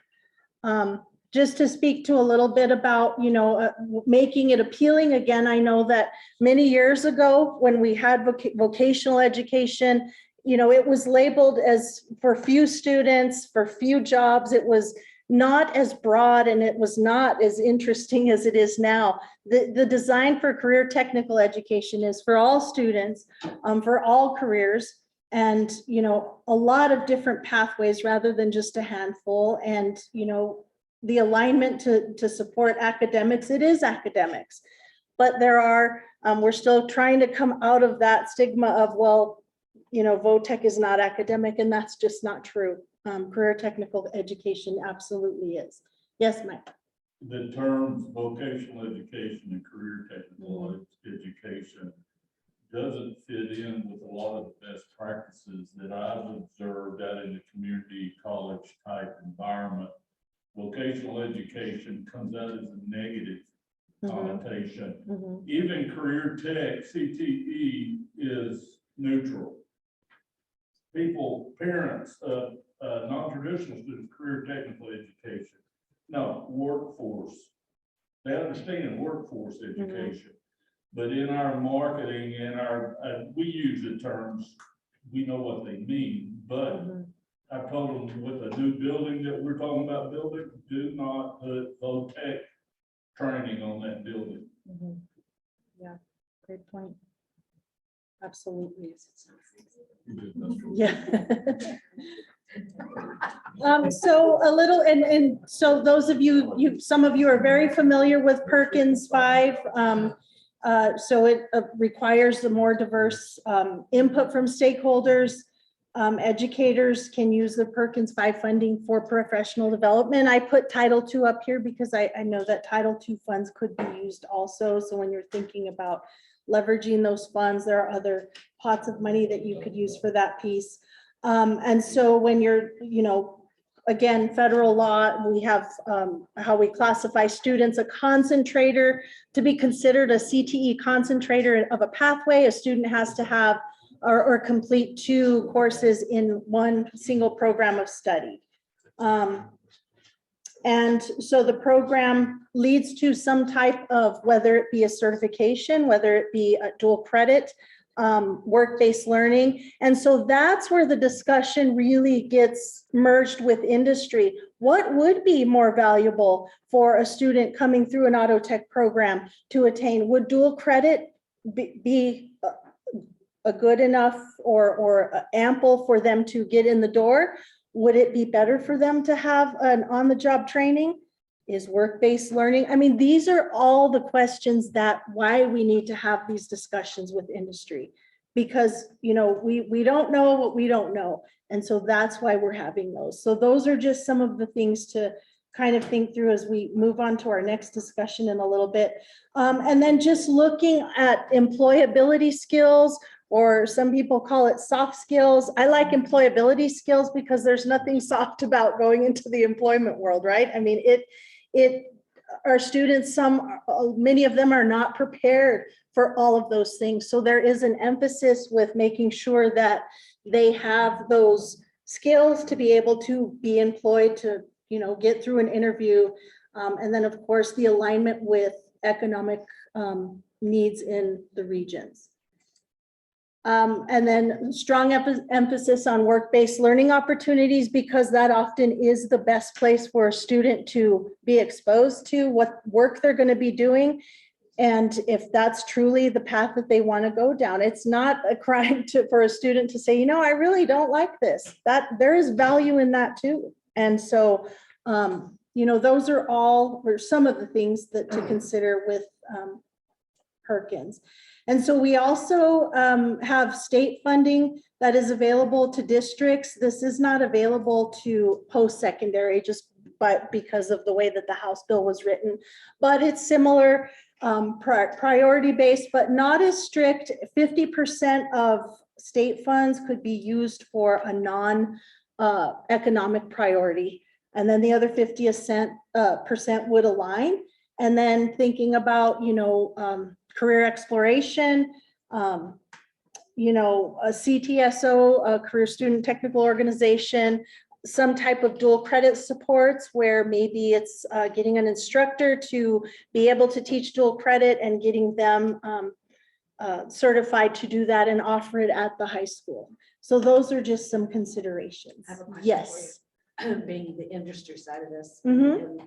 Just to speak to a little bit about, you know, making it appealing. Again, I know that many years ago when we had vocational education, you know, it was labeled as for few students, for few jobs. It was not as broad and it was not as interesting as it is now. The design for career technical education is for all students, for all careers, and, you know, a lot of different pathways rather than just a handful. And, you know, the alignment to support academics, it is academics, but there are, we're still trying to come out of that stigma of, well, you know, VOTech is not academic, and that's just not true. Career technical education absolutely is. Yes, Mike. The terms vocational education and career technical education doesn't fit in with a lot of the best practices that I've observed out in the community college type environment. Vocational education comes out as a negative connotation. Even career tech, CTE, is neutral. People, parents of non-traditional students, career technical education. No, workforce. They understand workforce education. But in our marketing, in our, we use the terms, we know what they mean, but I told them with a new building that we're talking about building, do not put VOTech training on that building. Yeah, great point. Absolutely. Yeah. So a little, and so those of you, some of you are very familiar with Perkins 5. So it requires the more diverse input from stakeholders. Educators can use the Perkins 5 funding for professional development. I put Title II up here because I know that Title II funds could be used also. So when you're thinking about leveraging those funds, there are other pots of money that you could use for that piece. And so when you're, you know, again, federal law, we have how we classify students. A concentrator, to be considered a CTE concentrator of a pathway, a student has to have or complete 2 courses in one single program of study. And so the program leads to some type of, whether it be a certification, whether it be a dual credit, work-based learning. And so that's where the discussion really gets merged with industry. What would be more valuable for a student coming through an auto tech program to attain? Would dual credit be a good enough or ample for them to get in the door? Would it be better for them to have an on-the-job training? Is work-based learning? I mean, these are all the questions that why we need to have these discussions with industry, because, you know, we don't know what we don't know. And so that's why we're having those. So those are just some of the things to kind of think through as we move on to our next discussion in a little bit. And then just looking at employability skills, or some people call it soft skills. I like employability skills because there's nothing soft about going into the employment world, right? I mean, our students, many of them are not prepared for all of those things. So there is an emphasis with making sure that they have those skills to be able to be employed, to, you know, get through an interview. And then of course, the alignment with economic needs in the regions. And then strong emphasis on work-based learning opportunities, because that often is the best place for a student to be exposed to what work they're going to be doing. And if that's truly the path that they want to go down, it's not a crime for a student to say, you know, I really don't like this. That there is value in that too. And so, you know, those are all, or some of the things that to consider with Perkins. And so we also have state funding that is available to districts. This is not available to post-secondary just because of the way that the House bill was written, but it's similar, priority-based, but not as strict. 50% of state funds could be used for a non-economic priority. And then the other 50% would align. And then thinking about, you know, career exploration, you know, a CTSO, a career student technical organization, some type of dual credit supports where maybe it's getting an instructor to be able to teach dual credit and getting them certified to do that and offer it at the high school. So those are just some considerations. I have a question for Yes. you. Being the industry side of this. Mhm. And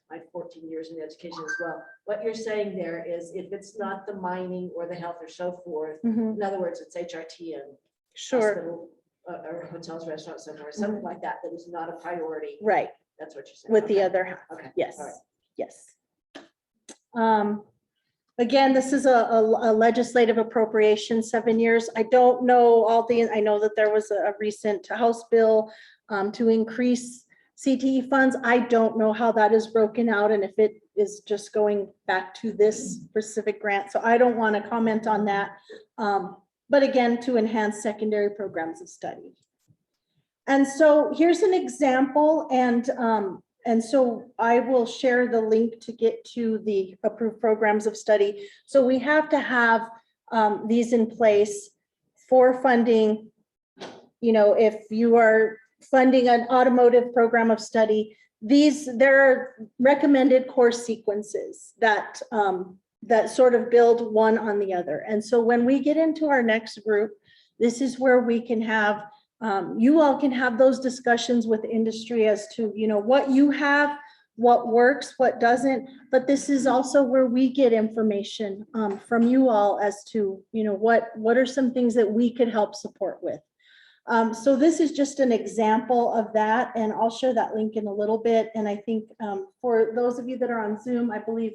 my 14 years in education as well. What you're saying there is if it's not the mining or the health or so forth, Mhm. in other words, it's HRT and Sure. hospital, or hotels, restaurants, somewhere, something like that, that is not a priority. Right. That's what you're saying. With the Okay. other half. Okay. Yes, All right. yes. Again, this is a legislative appropriation, 7 years. I don't know I know that there was a recent House bill to increase CTE funds. I don't know how that is broken out and if it is just going back to this specific grant. So I don't want to comment on that. But again, to enhance secondary programs of study. And so here's an example, and so I will share the link to get to the approved programs of study. So we have to have these in place for funding. You know, if you are funding an automotive program of study, there are recommended course sequences that that sort of build one on the other. And so when we get into our next group, this is where we can have, you all can have those discussions with industry as to, you know, what you have, what works, what doesn't, but this is also where we get information from you all as to, you know, what are some things that we could help support with. So this is just an example of that, and I'll share that link in a little bit. And I think for those of you that are on Zoom, I believe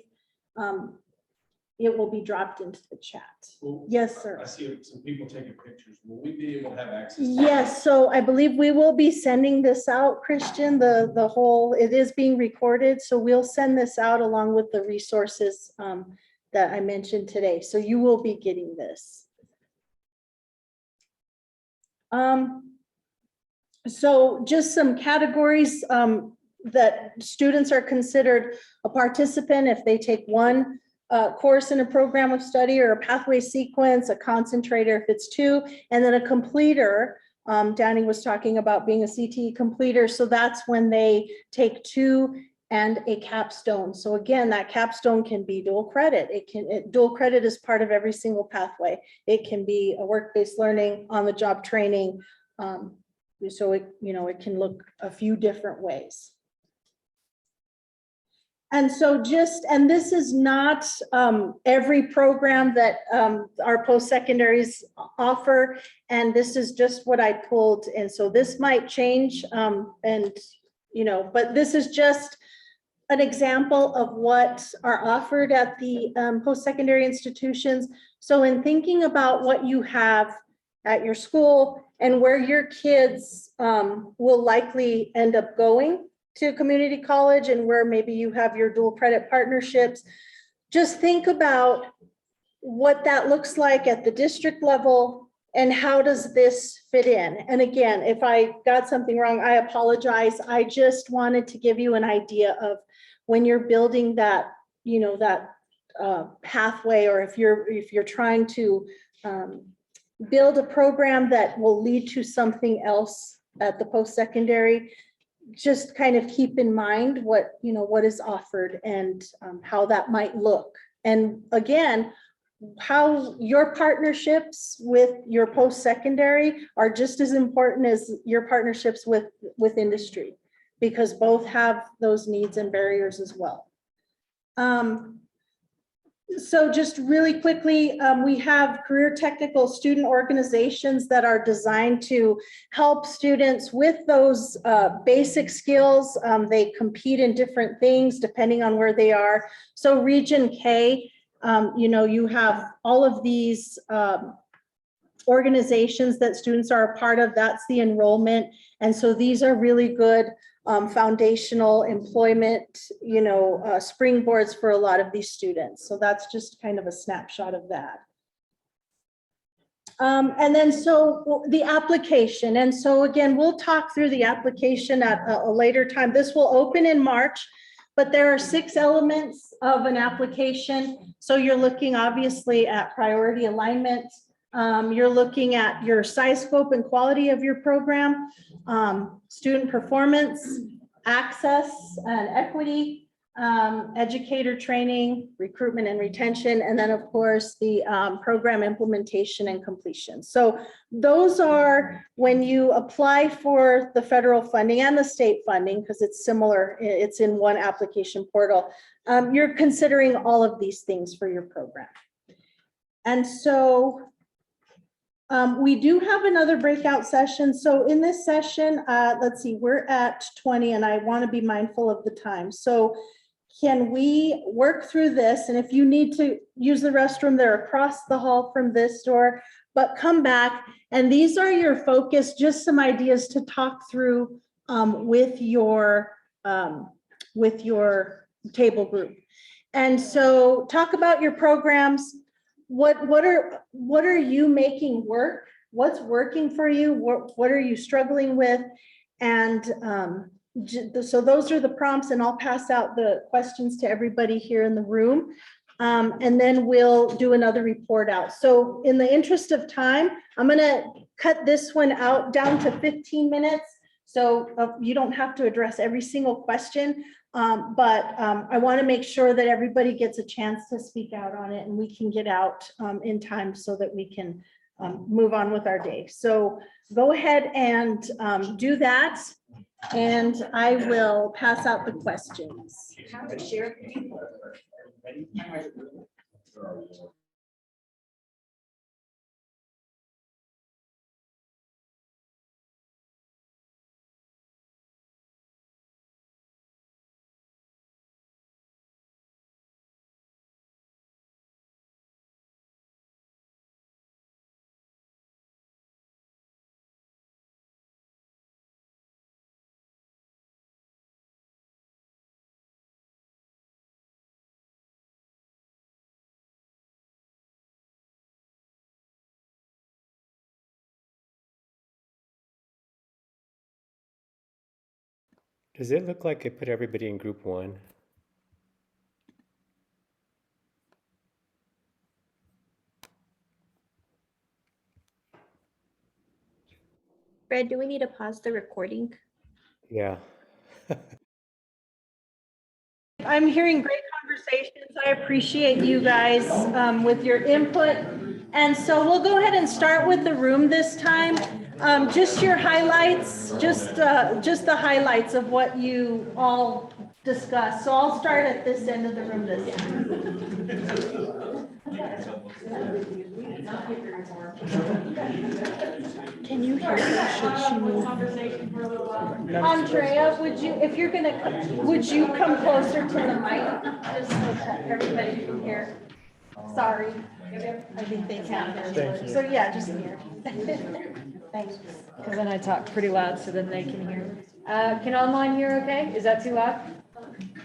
it will be dropped into the chat. Yes, sir. I see some people taking pictures. Will we be able to have access? Yes, so I believe we will be sending this out, Christian, the whole, it is being recorded, so we'll send this out along with the resources that I mentioned today. So you will be getting this. So just some categories that students are considered a participant if they take one course in a program of study or a pathway sequence, a concentrator if it's two, and then a completer. Danny was talking about being a CTE completer. So that's when they take two and a capstone. So again, that capstone can be dual credit. Dual credit is part of every single pathway. It can be a work-based learning, on-the-job training. So it, you know, it can look a few different ways. And so and this is not every program that our post-secondaries offer, and this is just what I pulled. And so this might change, and, you know, but this is just an example of what are offered at the post-secondary institutions. So in thinking about what you have at your school and where your kids will likely end up going to community college and where maybe you have your dual credit partnerships, just think about what that looks like at the district level and how does this fit in. And again, if I got something wrong, I apologize. I just wanted to give you an idea of when you're building that, you know, that pathway, or if you're trying to build a program that will lead to something else at the post-secondary, just kind of keep in mind what, you know, what is offered and how that might look. And again, how your partnerships with your post-secondary are just as important as your partnerships with industry, because both have those needs and barriers as well. So just really quickly, we have career technical student organizations that are designed to help students with those basic skills. They compete in different things depending on where they are. So Region K, you know, you have all of these organizations that students are a part of. That's the enrollment. And so these are really good foundational employment, you know, springboards for a lot of these students. So that's just kind of a snapshot of that. And then so the application. And so again, we'll talk through the application at a later time. This will open in March, but there are 6 elements of an application. So you're looking obviously at priority alignment. You're looking at your size, scope, and quality of your program, student performance, access and equity, educator training, recruitment and retention, and then of course the program implementation and completion. So those are when you apply for the federal funding and the state funding, because it's similar, it's in one application portal. You're considering all of these things for your program. And so we do have another breakout session. So in this session, let's see, we're at 20 and I want to be mindful of the time. So can we work through this? And if you need to use the restroom, they're across the hall from this door, but come back. And these are your focus, just some ideas to talk through with your table group. And so talk about your programs. What are you making work? What's working for you? What are you struggling with? And so those are the prompts, and I'll pass out the questions to everybody here in the room. And then we'll do another report out. So in the interest of time, I'm gonna cut this one out down to 15 minutes. So you don't have to address every single question. But I want to make sure that everybody gets a chance to speak out on it and we can get out in time so that we can move on with our day. So go ahead and do that. And I will pass out the questions. Does it look like it put everybody in group 1? Fred, do we need to pause the recording? Yeah. I'm hearing great conversations. I appreciate you guys with your input. And so we'll go ahead and start with the room this time. Just your highlights, just the highlights of what you all discussed. So I'll start at this end of the room this time. Can you hear her? Should she move? Andrea, would you, if you're gonna, would you come closer to the mic, just so that everybody can hear? Sorry, I think they can't hear. Thank you. So yeah, just here. Thanks. Because then I talk pretty loud so then they can hear. Can online hear okay? Is that too loud?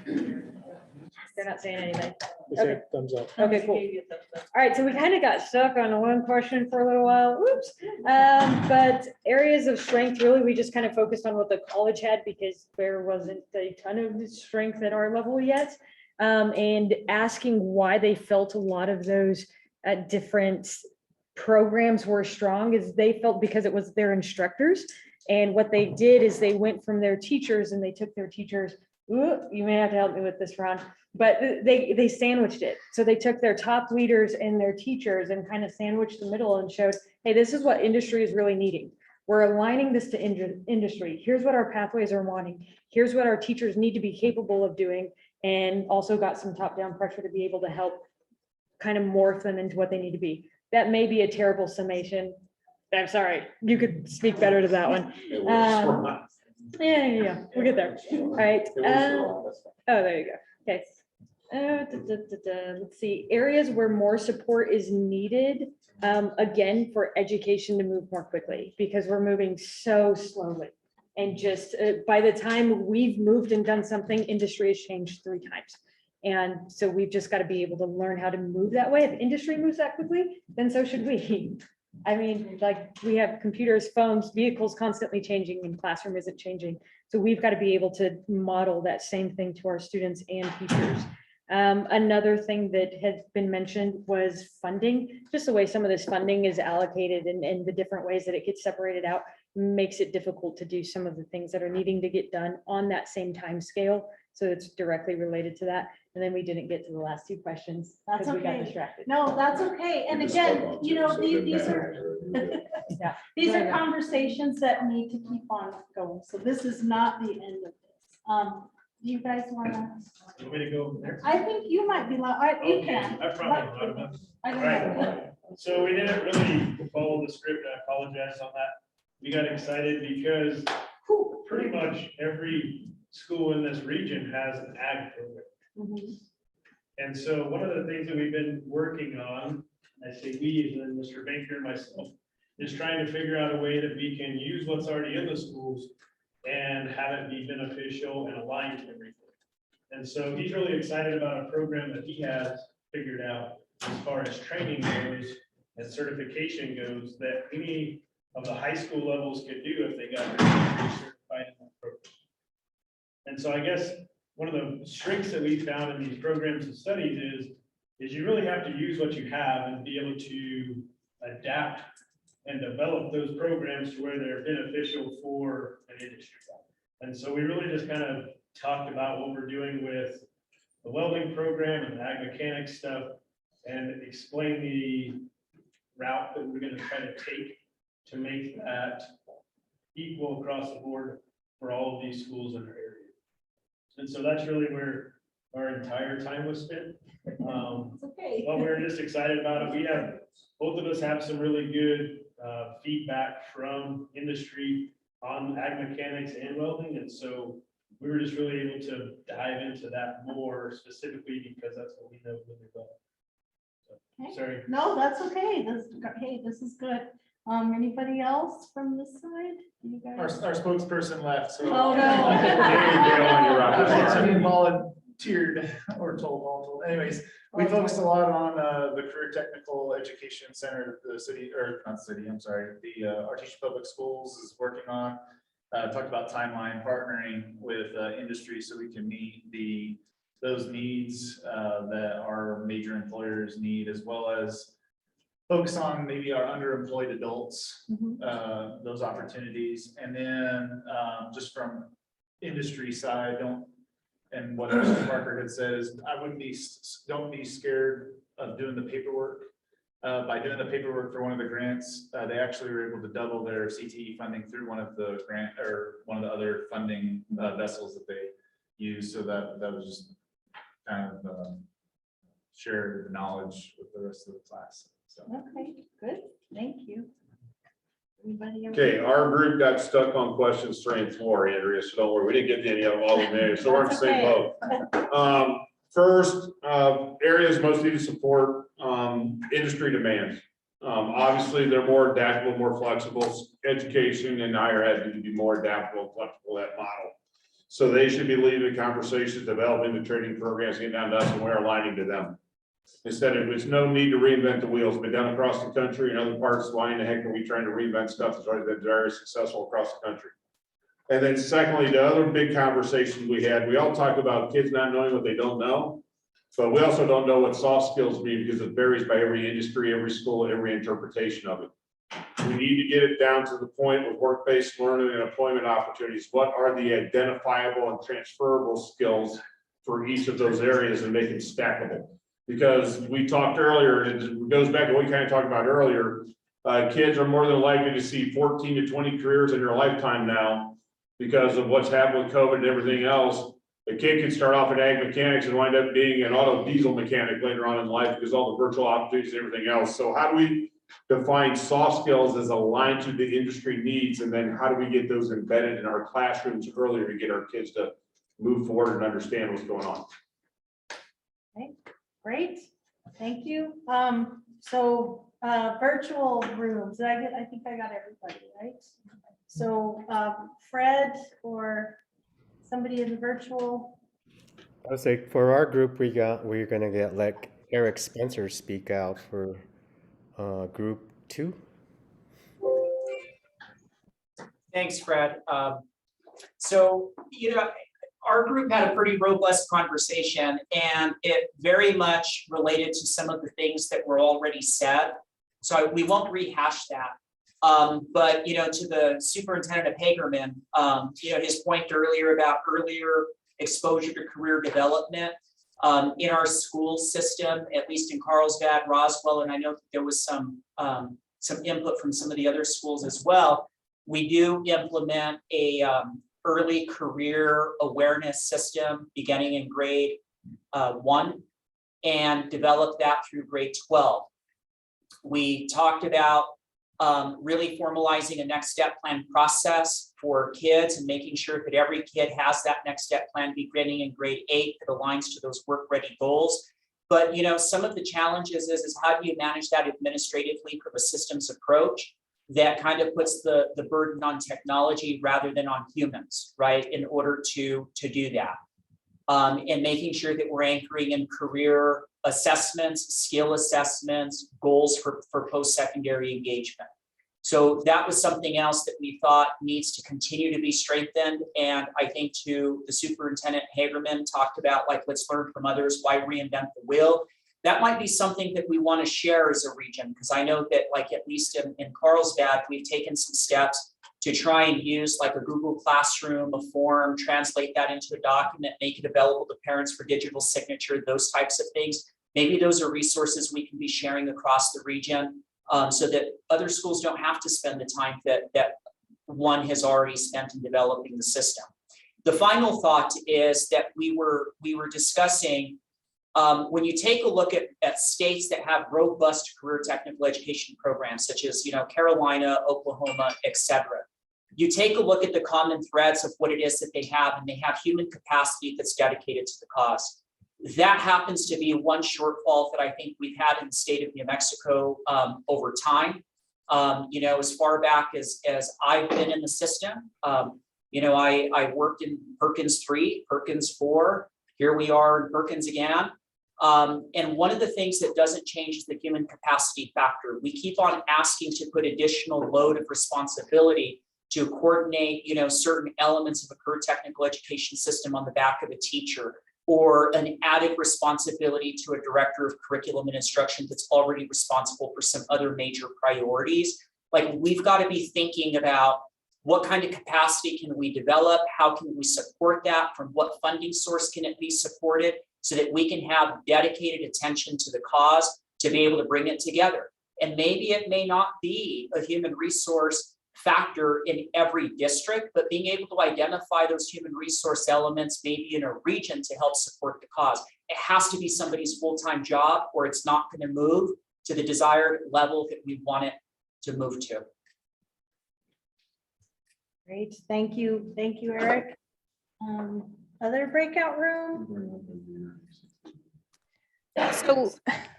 They're not saying anything. Okay. Thumbs up. Okay, cool. All right, so we kind of got stuck on one question for a little while. Oops. But areas of strength, really, we just kind of focused on what the college had because there wasn't a ton of strength at our level yet. And asking why they felt a lot of those different programs were strong is they felt because it was their instructors. And what they did is they went from their teachers and they took their teachers. Ooh, you may have to help me with this, Ron. But they sandwiched it. So they took their top leaders and their teachers and kind of sandwiched the middle and showed, hey, this is what industry is really needing. We're aligning this to industry. Here's what our pathways are wanting. Here's what our teachers need to be capable of doing. And also got some top-down pressure to be able to help kind of morph them into what they need to be. That may be a terrible summation. I'm sorry, you could speak better to that one. Yeah, we'll get there. All right. Oh, there you go. Okay. Let's see, areas where more support is needed, again, for education to move more quickly, because we're moving so slowly. And just by the time we've moved and done something, industry has changed 3 times. And so we've just got to be able to learn how to move that way. If industry moves that quickly, then so should we. I mean, like, we have computers, phones, vehicles constantly changing, and classroom isn't changing. So we've got to be able to model that same thing to our students and teachers. Another thing that had been mentioned was funding. Just the way some of this funding is allocated and the different ways that it gets separated out makes it difficult to do some of the things that are needing to get done on that same time scale. So it's directly related to that. And then we didn't get to the last 2 questions That's because we got okay. distracted. No, that's okay. And again, you know, these are, Yeah. these Right, are right. conversations that need to keep on going. So this is not the end of this. Do you guys wanna, Want me to go over there? I think you might be, you Okay, can. I probably loud enough. I don't All know. right, so we didn't really follow the script. I apologize on that. We got excited because pretty much every school in this region has an ag program. Mhm. And so one of the things that we've been working on, I say we, as in Mr. Baker and myself, is trying to figure out a way that we can use what's already in the schools and have it be beneficial and aligned to everything. And so he's really excited about a program that he has figured out as far as training goes and certification goes, that any of the high school levels could do if they got certified in that program. And so I guess one of the strengths that we found in these programs and studies is you really have to use what you have and be able to adapt and develop those programs to where they're beneficial for an industry. And so we really just kind of talked about what we're doing with the welding program and the ag mechanics stuff, and explain the route that we're going to try to take to make that equal across the board for all of these schools in our area. And so that's really where our entire time was spent. Okay. But we're just excited about it. We have, both of us have some really good feedback from industry on ag mechanics and welding. And so we were just really able to dive into that more specifically because that's what we know really well. Okay. Sorry. No, that's okay. This is good. Anybody else from this side? You guys? Our spokesperson left, so. Oh, no. I mean, volunteered or told. Anyways, we focused a lot on the Career Technical Education Center that the city, or not city, I'm sorry, the Artesia Public Schools is working on. Talked about timeline partnering with industry so we can meet those needs that our major employers need, as well as focus on maybe our underemployed adults, those opportunities. And then just from industry side, and what Mr. Parker had said is, don't be scared of doing the paperwork. By doing the paperwork for one of the grants, they actually were able to double their CTE funding through one of the grant or one of the other funding vessels that they use. So that was just kind of share the knowledge with the rest of the class. So. Okay, good. Thank you. Anybody else? Okay, our group got stuck on questions 3 and 4, Andrea, so don't worry, we didn't get to any of them all in there, so we're in the same boat. First, areas most need to support industry demands. Obviously, they're more adaptable, more flexible. Education and higher ed need to be more adaptable and flexible, that model. So they should be leading the conversations, developing the training programs, getting down to us, and we're aligning to them. Instead of, there's no need to reinvent the wheels. It's been done across the country and other parts. Why in the heck are we trying to reinvent stuff that's already been very successful across the country? And then secondly, the other big conversation we had, we all talked about kids not knowing what they don't know, but we also don't know what soft skills mean because it varies by every industry, every school, every interpretation of it. We need to get it down to the point with work-based learning and employment opportunities. What are the identifiable and transferable skills for each of those areas and make them stackable. Because we talked earlier, and it goes back to what we kind of talked about earlier, kids are more than likely to see 14 to 20 careers in their lifetime now because of what's happened with COVID and everything else. A kid could start off in ag mechanics and wind up being an auto diesel mechanic later on in life because all the virtual opportunities and everything else. So how do we define soft skills as aligned to the industry needs? And then how do we get those embedded in our classrooms earlier to get our kids to move forward and understand what's going on? Okay, great, thank you. So virtual rooms, I think I got everybody, right? So Fred or somebody in the virtual. I would say for our group, we're gonna let Eric Spencer speak out for group 2. Thanks, Fred. So, our group had a pretty robust conversation, and it very much related to some of the things that were already said. So we won't rehash that. But, to the superintendent of Hagerman, his point earlier about earlier exposure to career development in our school system, at least in Carlsbad, Roswell, and I know that there was some input from some of the other schools as well. We do implement a early career awareness system beginning in grade 1 and develop that through grade 12. We talked about really formalizing a next step plan process for kids and making sure that every kid has that next step plan beginning in grade 8 that aligns to those work ready goals. But some of the challenges is how do you manage that administratively from a systems approach that kind of puts the burden on technology rather than on humans, right, in order to do that. And making sure that we're anchoring in career assessments, skill assessments, goals for post-secondary engagement. So that was something else that we thought needs to continue to be strengthened. And I think to the superintendent Hagerman talked about, let's learn from others, why reinvent the wheel? That might be something that we want to share as a region, because I know that at least in Carlsbad, we've taken some steps to try and use a Google Classroom, a form, translate that into a document, make it available to parents for digital signature, those types of things. Maybe those are resources we can be sharing across the region so that other schools don't have to spend the time that one has already spent in developing the system. The final thought is that we were discussing when you take a look at states that have robust career technical education programs, such as Carolina, Oklahoma, etc. You take a look at the common threads of what it is that they have, and they have human capacity that's dedicated to the cause. That happens to be one shortfall that I think we've had in the state of New Mexico over time. As far back as I've been in the system, I worked in Perkins 3, Perkins 4, here we are in Perkins again. And one of the things that doesn't change is the human capacity factor. We keep on asking to put additional load of responsibility to coordinate, certain elements of a career technical education system on the back of a teacher, or an added responsibility to a director of curriculum and instruction that's already responsible for some other major priorities. We've got to be thinking about what kind of capacity can we develop? How can we support that? From what funding source can it be supported so that we can have dedicated attention to the cause to be able to bring it together? And maybe it may not be a human resource factor in every district, but being able to identify those human resource elements maybe in a region to help support the cause. It has to be somebody's full-time job, or it's not going to move to the desired level that we want it to move to. Great, thank you, Eric. Other breakout room?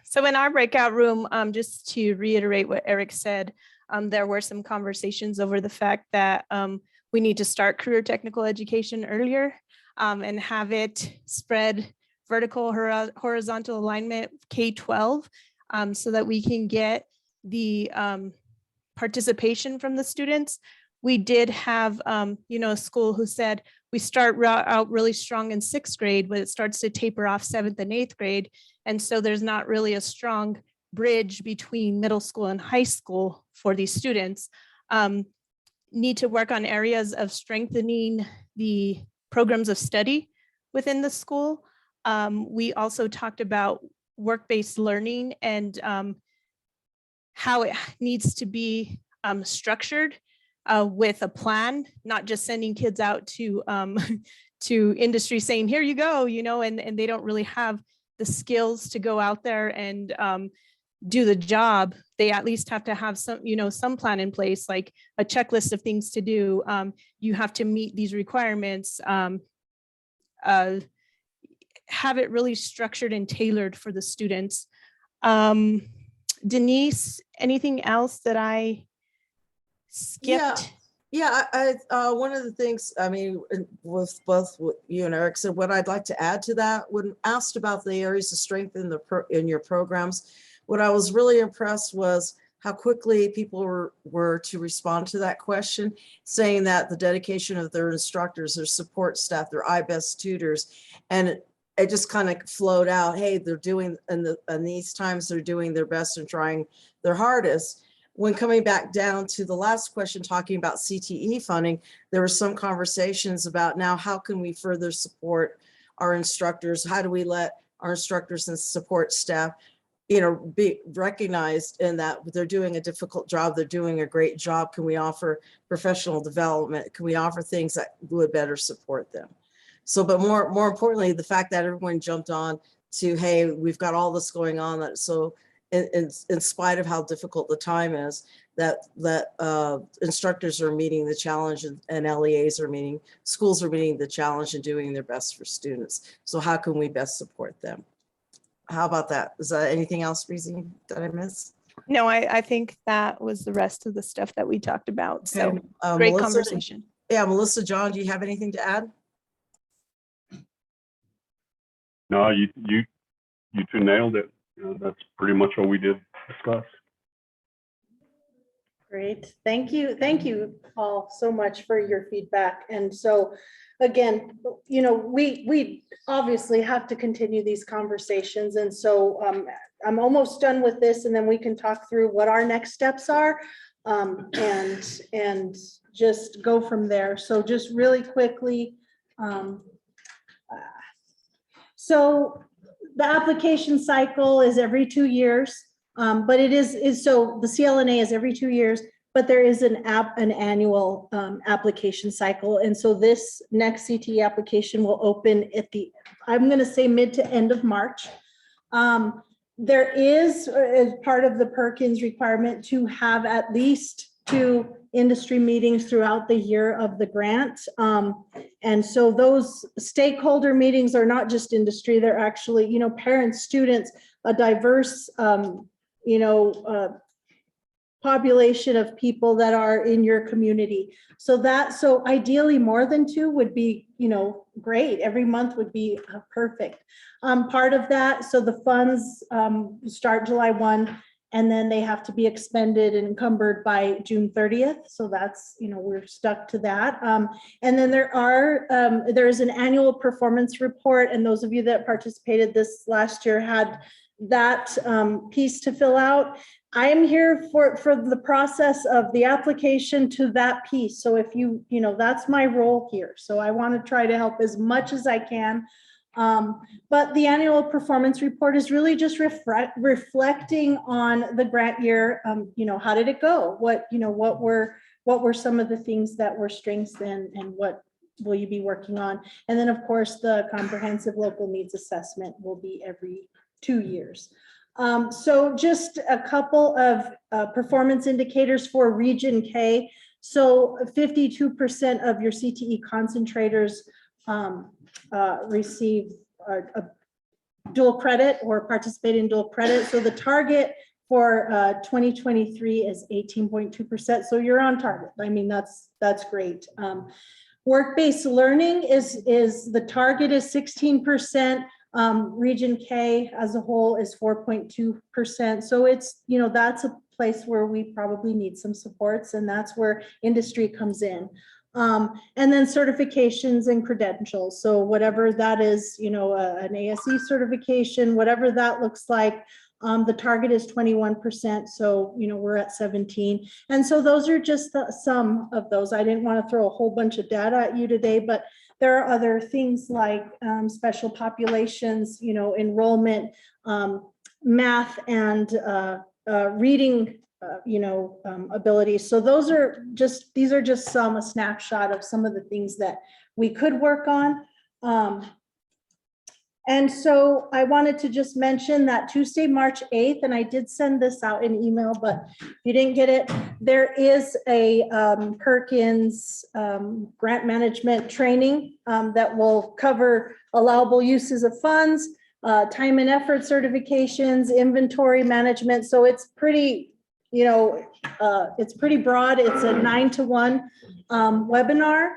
So in our breakout room, just to reiterate what Eric said, there were some conversations over the fact that we need to start career technical education earlier and have it spread vertical, horizontal alignment K-12 so that we can get the participation from the students. We did have, a school who said we start out really strong in 6th grade, but it starts to taper off 7th and 8th grade. And so there's not really a strong bridge between middle school and high school for these students. Need to work on areas of strengthening the programs of study within the school. We also talked about work-based learning and how it needs to be structured with a plan, not just sending kids out to to industry saying, here you go, you know, and they don't really have the skills to go out there and do the job. They at least have to have some, you know, some plan in place, like a checklist of things to do. You have to meet these requirements, have it really structured and tailored for the students. Denise, anything else that I skipped? Yeah, one of the things, I mean, with both what you and Eric said, what I'd like to add to that, when asked about the areas of strength in your programs, what I was really impressed was how quickly people were to respond to that question, saying that the dedication of their instructors, their support staff, their iBest tutors, and it just kind of flowed out, hey, they're doing, in these times, they're doing their best and trying their hardest. When coming back down to the last question, talking about CTE funding, there were some conversations about now, how can we further support our instructors? How do we let our instructors and support staff, you know, be recognized in that they're doing a difficult job, they're doing a great job? Can we offer professional development? Can we offer things that would better support them? So, but more importantly, the fact that everyone jumped on to, hey, we've got all this going on, that so in spite of how difficult the time is, that instructors are meeting the challenge and LEAs are meeting, schools are meeting the challenge and doing their best for students. So how can we best support them? How about that? Is there anything else, Breezy, that I missed? No, I think that was the rest of the stuff that we talked about. So great Melissa, conversation. Yeah, Melissa, John, do you have anything to add? No, you two nailed it. That's pretty much what we did discuss. Great. Thank you all so much for your feedback. And so again, you know, we obviously have to continue these conversations. And so I'm almost done with this, and then we can talk through what our next steps are and just go from there. So just really quickly, so the application cycle is every 2 years, but it is so the CLNA is every 2 years, but there is an annual application cycle. And so this next CTE application will open at I'm going to say mid to end of March. There is, as part of the Perkins requirement, to have at least 2 industry meetings throughout the year of the grant. And so those stakeholder meetings are not just industry, they're actually, you know, parents, students, a diverse, population of people that are in your community. So ideally more than 2 would be, you know, great. Every month would be perfect. Part of that, so the funds start July 1. And then they have to be expended and encumbered by June 30th. So that's, you know, we're stuck to that. And then there is an annual performance report. And those of you that participated this last year had that piece to fill out. I am here for the process of the application to that piece. So if you know, that's my role here. So I want to try to help as much as I can. But the annual performance report is really just reflecting on the grant year. You know, how did it go? What were some of the things that were strengths and what will you be working on? And then of course, the comprehensive local needs assessment will be every 2 years. So just a couple of performance indicators for Region K. So 52% of your CTE concentrators receive a dual credit or participate in dual credit. So the target for 2023 is 18.2%. So you're on target. I mean, that's great. Work-based learning is the target is 16%. Region K as a whole is 4.2%. So it's, you know, that's a place where we probably need some supports, and that's where industry comes in. And then certifications and credentials. So whatever that is, you know, an ASE certification, whatever that looks like, the target is 21%. So, you know, we're at 17. And so those are just some of those. I didn't want to throw a whole bunch of data at you today, but there are other things like special populations, you know, enrollment, math and reading, you know, abilities. So those are just, these are just a snapshot of some of the things that we could work on. And so I wanted to just mention that Tuesday, March 8th, and I did send this out in email, but if you didn't get it, there is a Perkins grant management training that will cover allowable uses of funds, time and effort certifications, inventory management. So it's pretty, you know, it's pretty broad. It's a 9-to-1 webinar.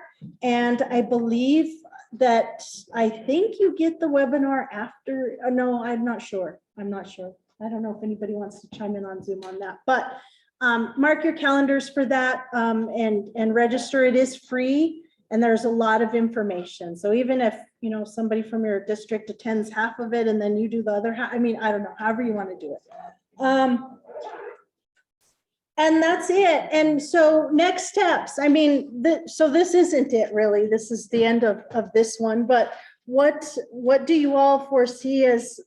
And I believe that I think you get the webinar after, no, I'm not sure. I don't know if anybody wants to chime in on Zoom on that, but mark your calendars for that and register. It is free and there's a lot of information. So even if, you know, somebody from your district attends half of it and then you do the other half, I mean, I don't know, however you want to do it. And that's it. And so next steps, I mean, so this isn't it really. This is the end of this one, but what do you all foresee as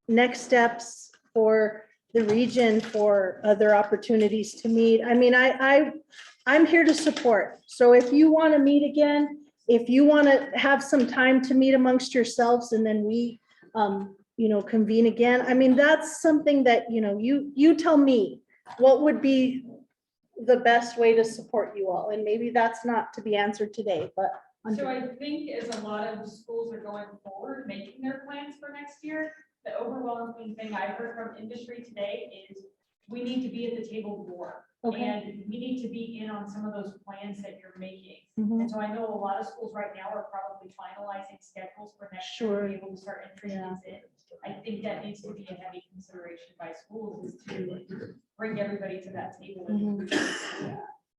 next steps for the region, for other opportunities to meet? I mean, I'm here to support. So if you want to meet again, if you want to have some time to meet amongst yourselves and then we, you know, convene again, I mean, that's something that, you know, you tell me. What would be the best way to support you all? And maybe that's not to be answered today, but. So I think as a lot of schools are going forward, making their plans for next year, the overwhelming thing I've heard from industry today is we need to be at the table more. Okay. And we need to be in on some of those plans that you're making. Mhm. And so I know a lot of schools right now are probably finalizing schedules for next year Sure. to be able to start entering these in. I think that needs to be a heavy consideration by schools is to bring everybody to that table. Mhm.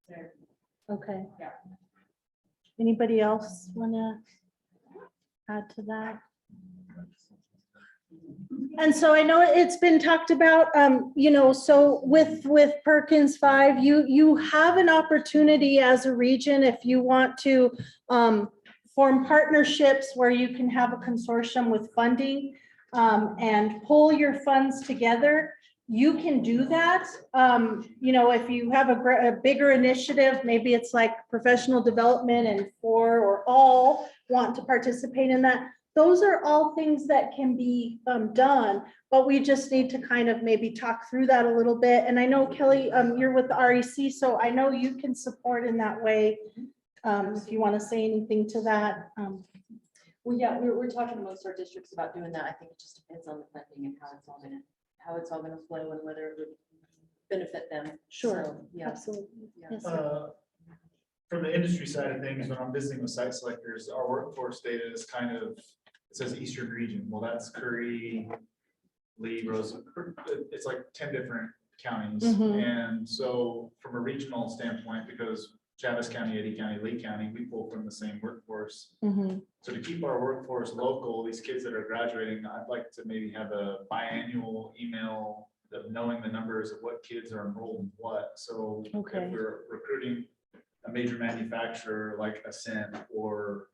There. Okay. Yeah. Anybody else want to add to that? And so I know it's been talked about, you know, so with Perkins 5, you have an opportunity as a region if you want to form partnerships where you can have a consortium with funding and pull your funds together. You can do that. You know, if you have a bigger initiative, maybe it's like professional development and 4 or all want to participate in that. Those are all things that can be done, but we just need to kind of maybe talk through that a little bit. And I know Kelly, you're with the REC, so I know you can support in that way. If you want to say anything to that. Well, yeah, we're talking amongst our districts about doing that. I think it just depends on the funding and how it's all gonna flow and whether it would benefit them. Sure, So, yeah. absolutely. Yeah. Yes, sir. From the industry side of things, when I'm visiting with site selectors, our workforce data is kind of, it says Eastern region. Well, that's Curry, Lee, Rose, it's like 10 different counties. Mhm. And so from a regional standpoint, because Chaves County, Eddy County, Lee County, we pull from the same workforce. Mhm. So to keep our workforce local, these kids that are graduating, I'd like to maybe have a biannual email of knowing the numbers of what kids are enrolled in what. So Okay. if we're recruiting a major manufacturer like Ascent or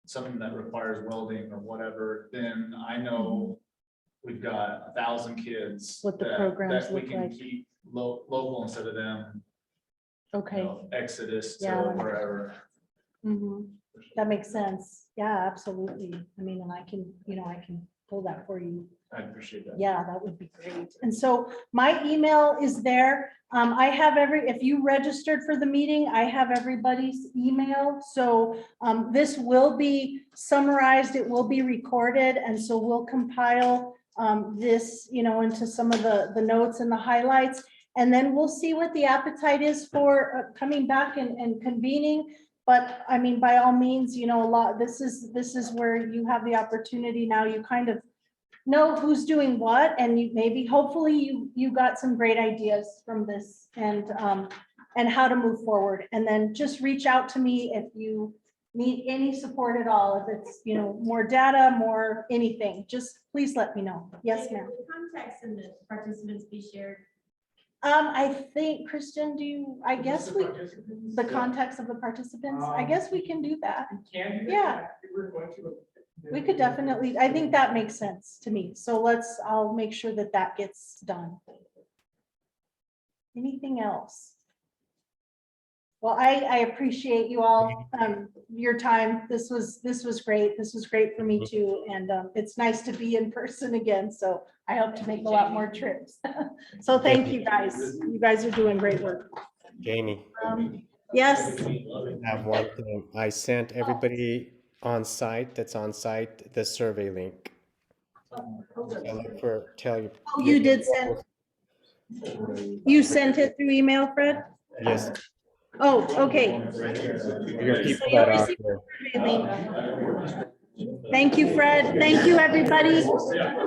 something that requires welding or whatever, then I know we've got 1,000 kids What the that programs we look can like. keep local instead of them, you Okay. know, Exodus to Yeah. wherever. Mhm. That makes sense. Yeah, absolutely. I mean, and I can, you know, I can pull that for you. I appreciate that. Yeah, that would be great. And so my email is there. I have if you registered for the meeting, I have everybody's email. So this will be summarized, it will be recorded. And so we'll compile this, you know, into some of the notes and the highlights. And then we'll see what the appetite is for coming back and convening. But I mean, by all means, you know, this is where you have the opportunity now. You kind of know who's doing what, and you maybe hopefully you got some great ideas from this and how to move forward. And then just reach out to me if you need any support at all. If it's, you know, more data, more anything, just please let me know. Yes, ma'am. Will the contacts and the participants be shared I think, Kristen, I guess the contacts of the participants, I guess we can do that. Can you? Yeah. We could definitely, I think that makes sense to me. So I'll make sure that that gets done. Anything else? Well, I appreciate you all, your time. This was great. This was great for me too. And it's nice to be in person again. So I hope to make a lot more trips. So thank you guys. You guys are doing great work. Jamie, Yes. I have one thing. I sent everybody on site that's on site the survey link. Tell you. Oh, you did send. You sent it through email, Fred? Yes. Oh, okay. Your people that are there. Thank you, Fred. Thank you, everybody.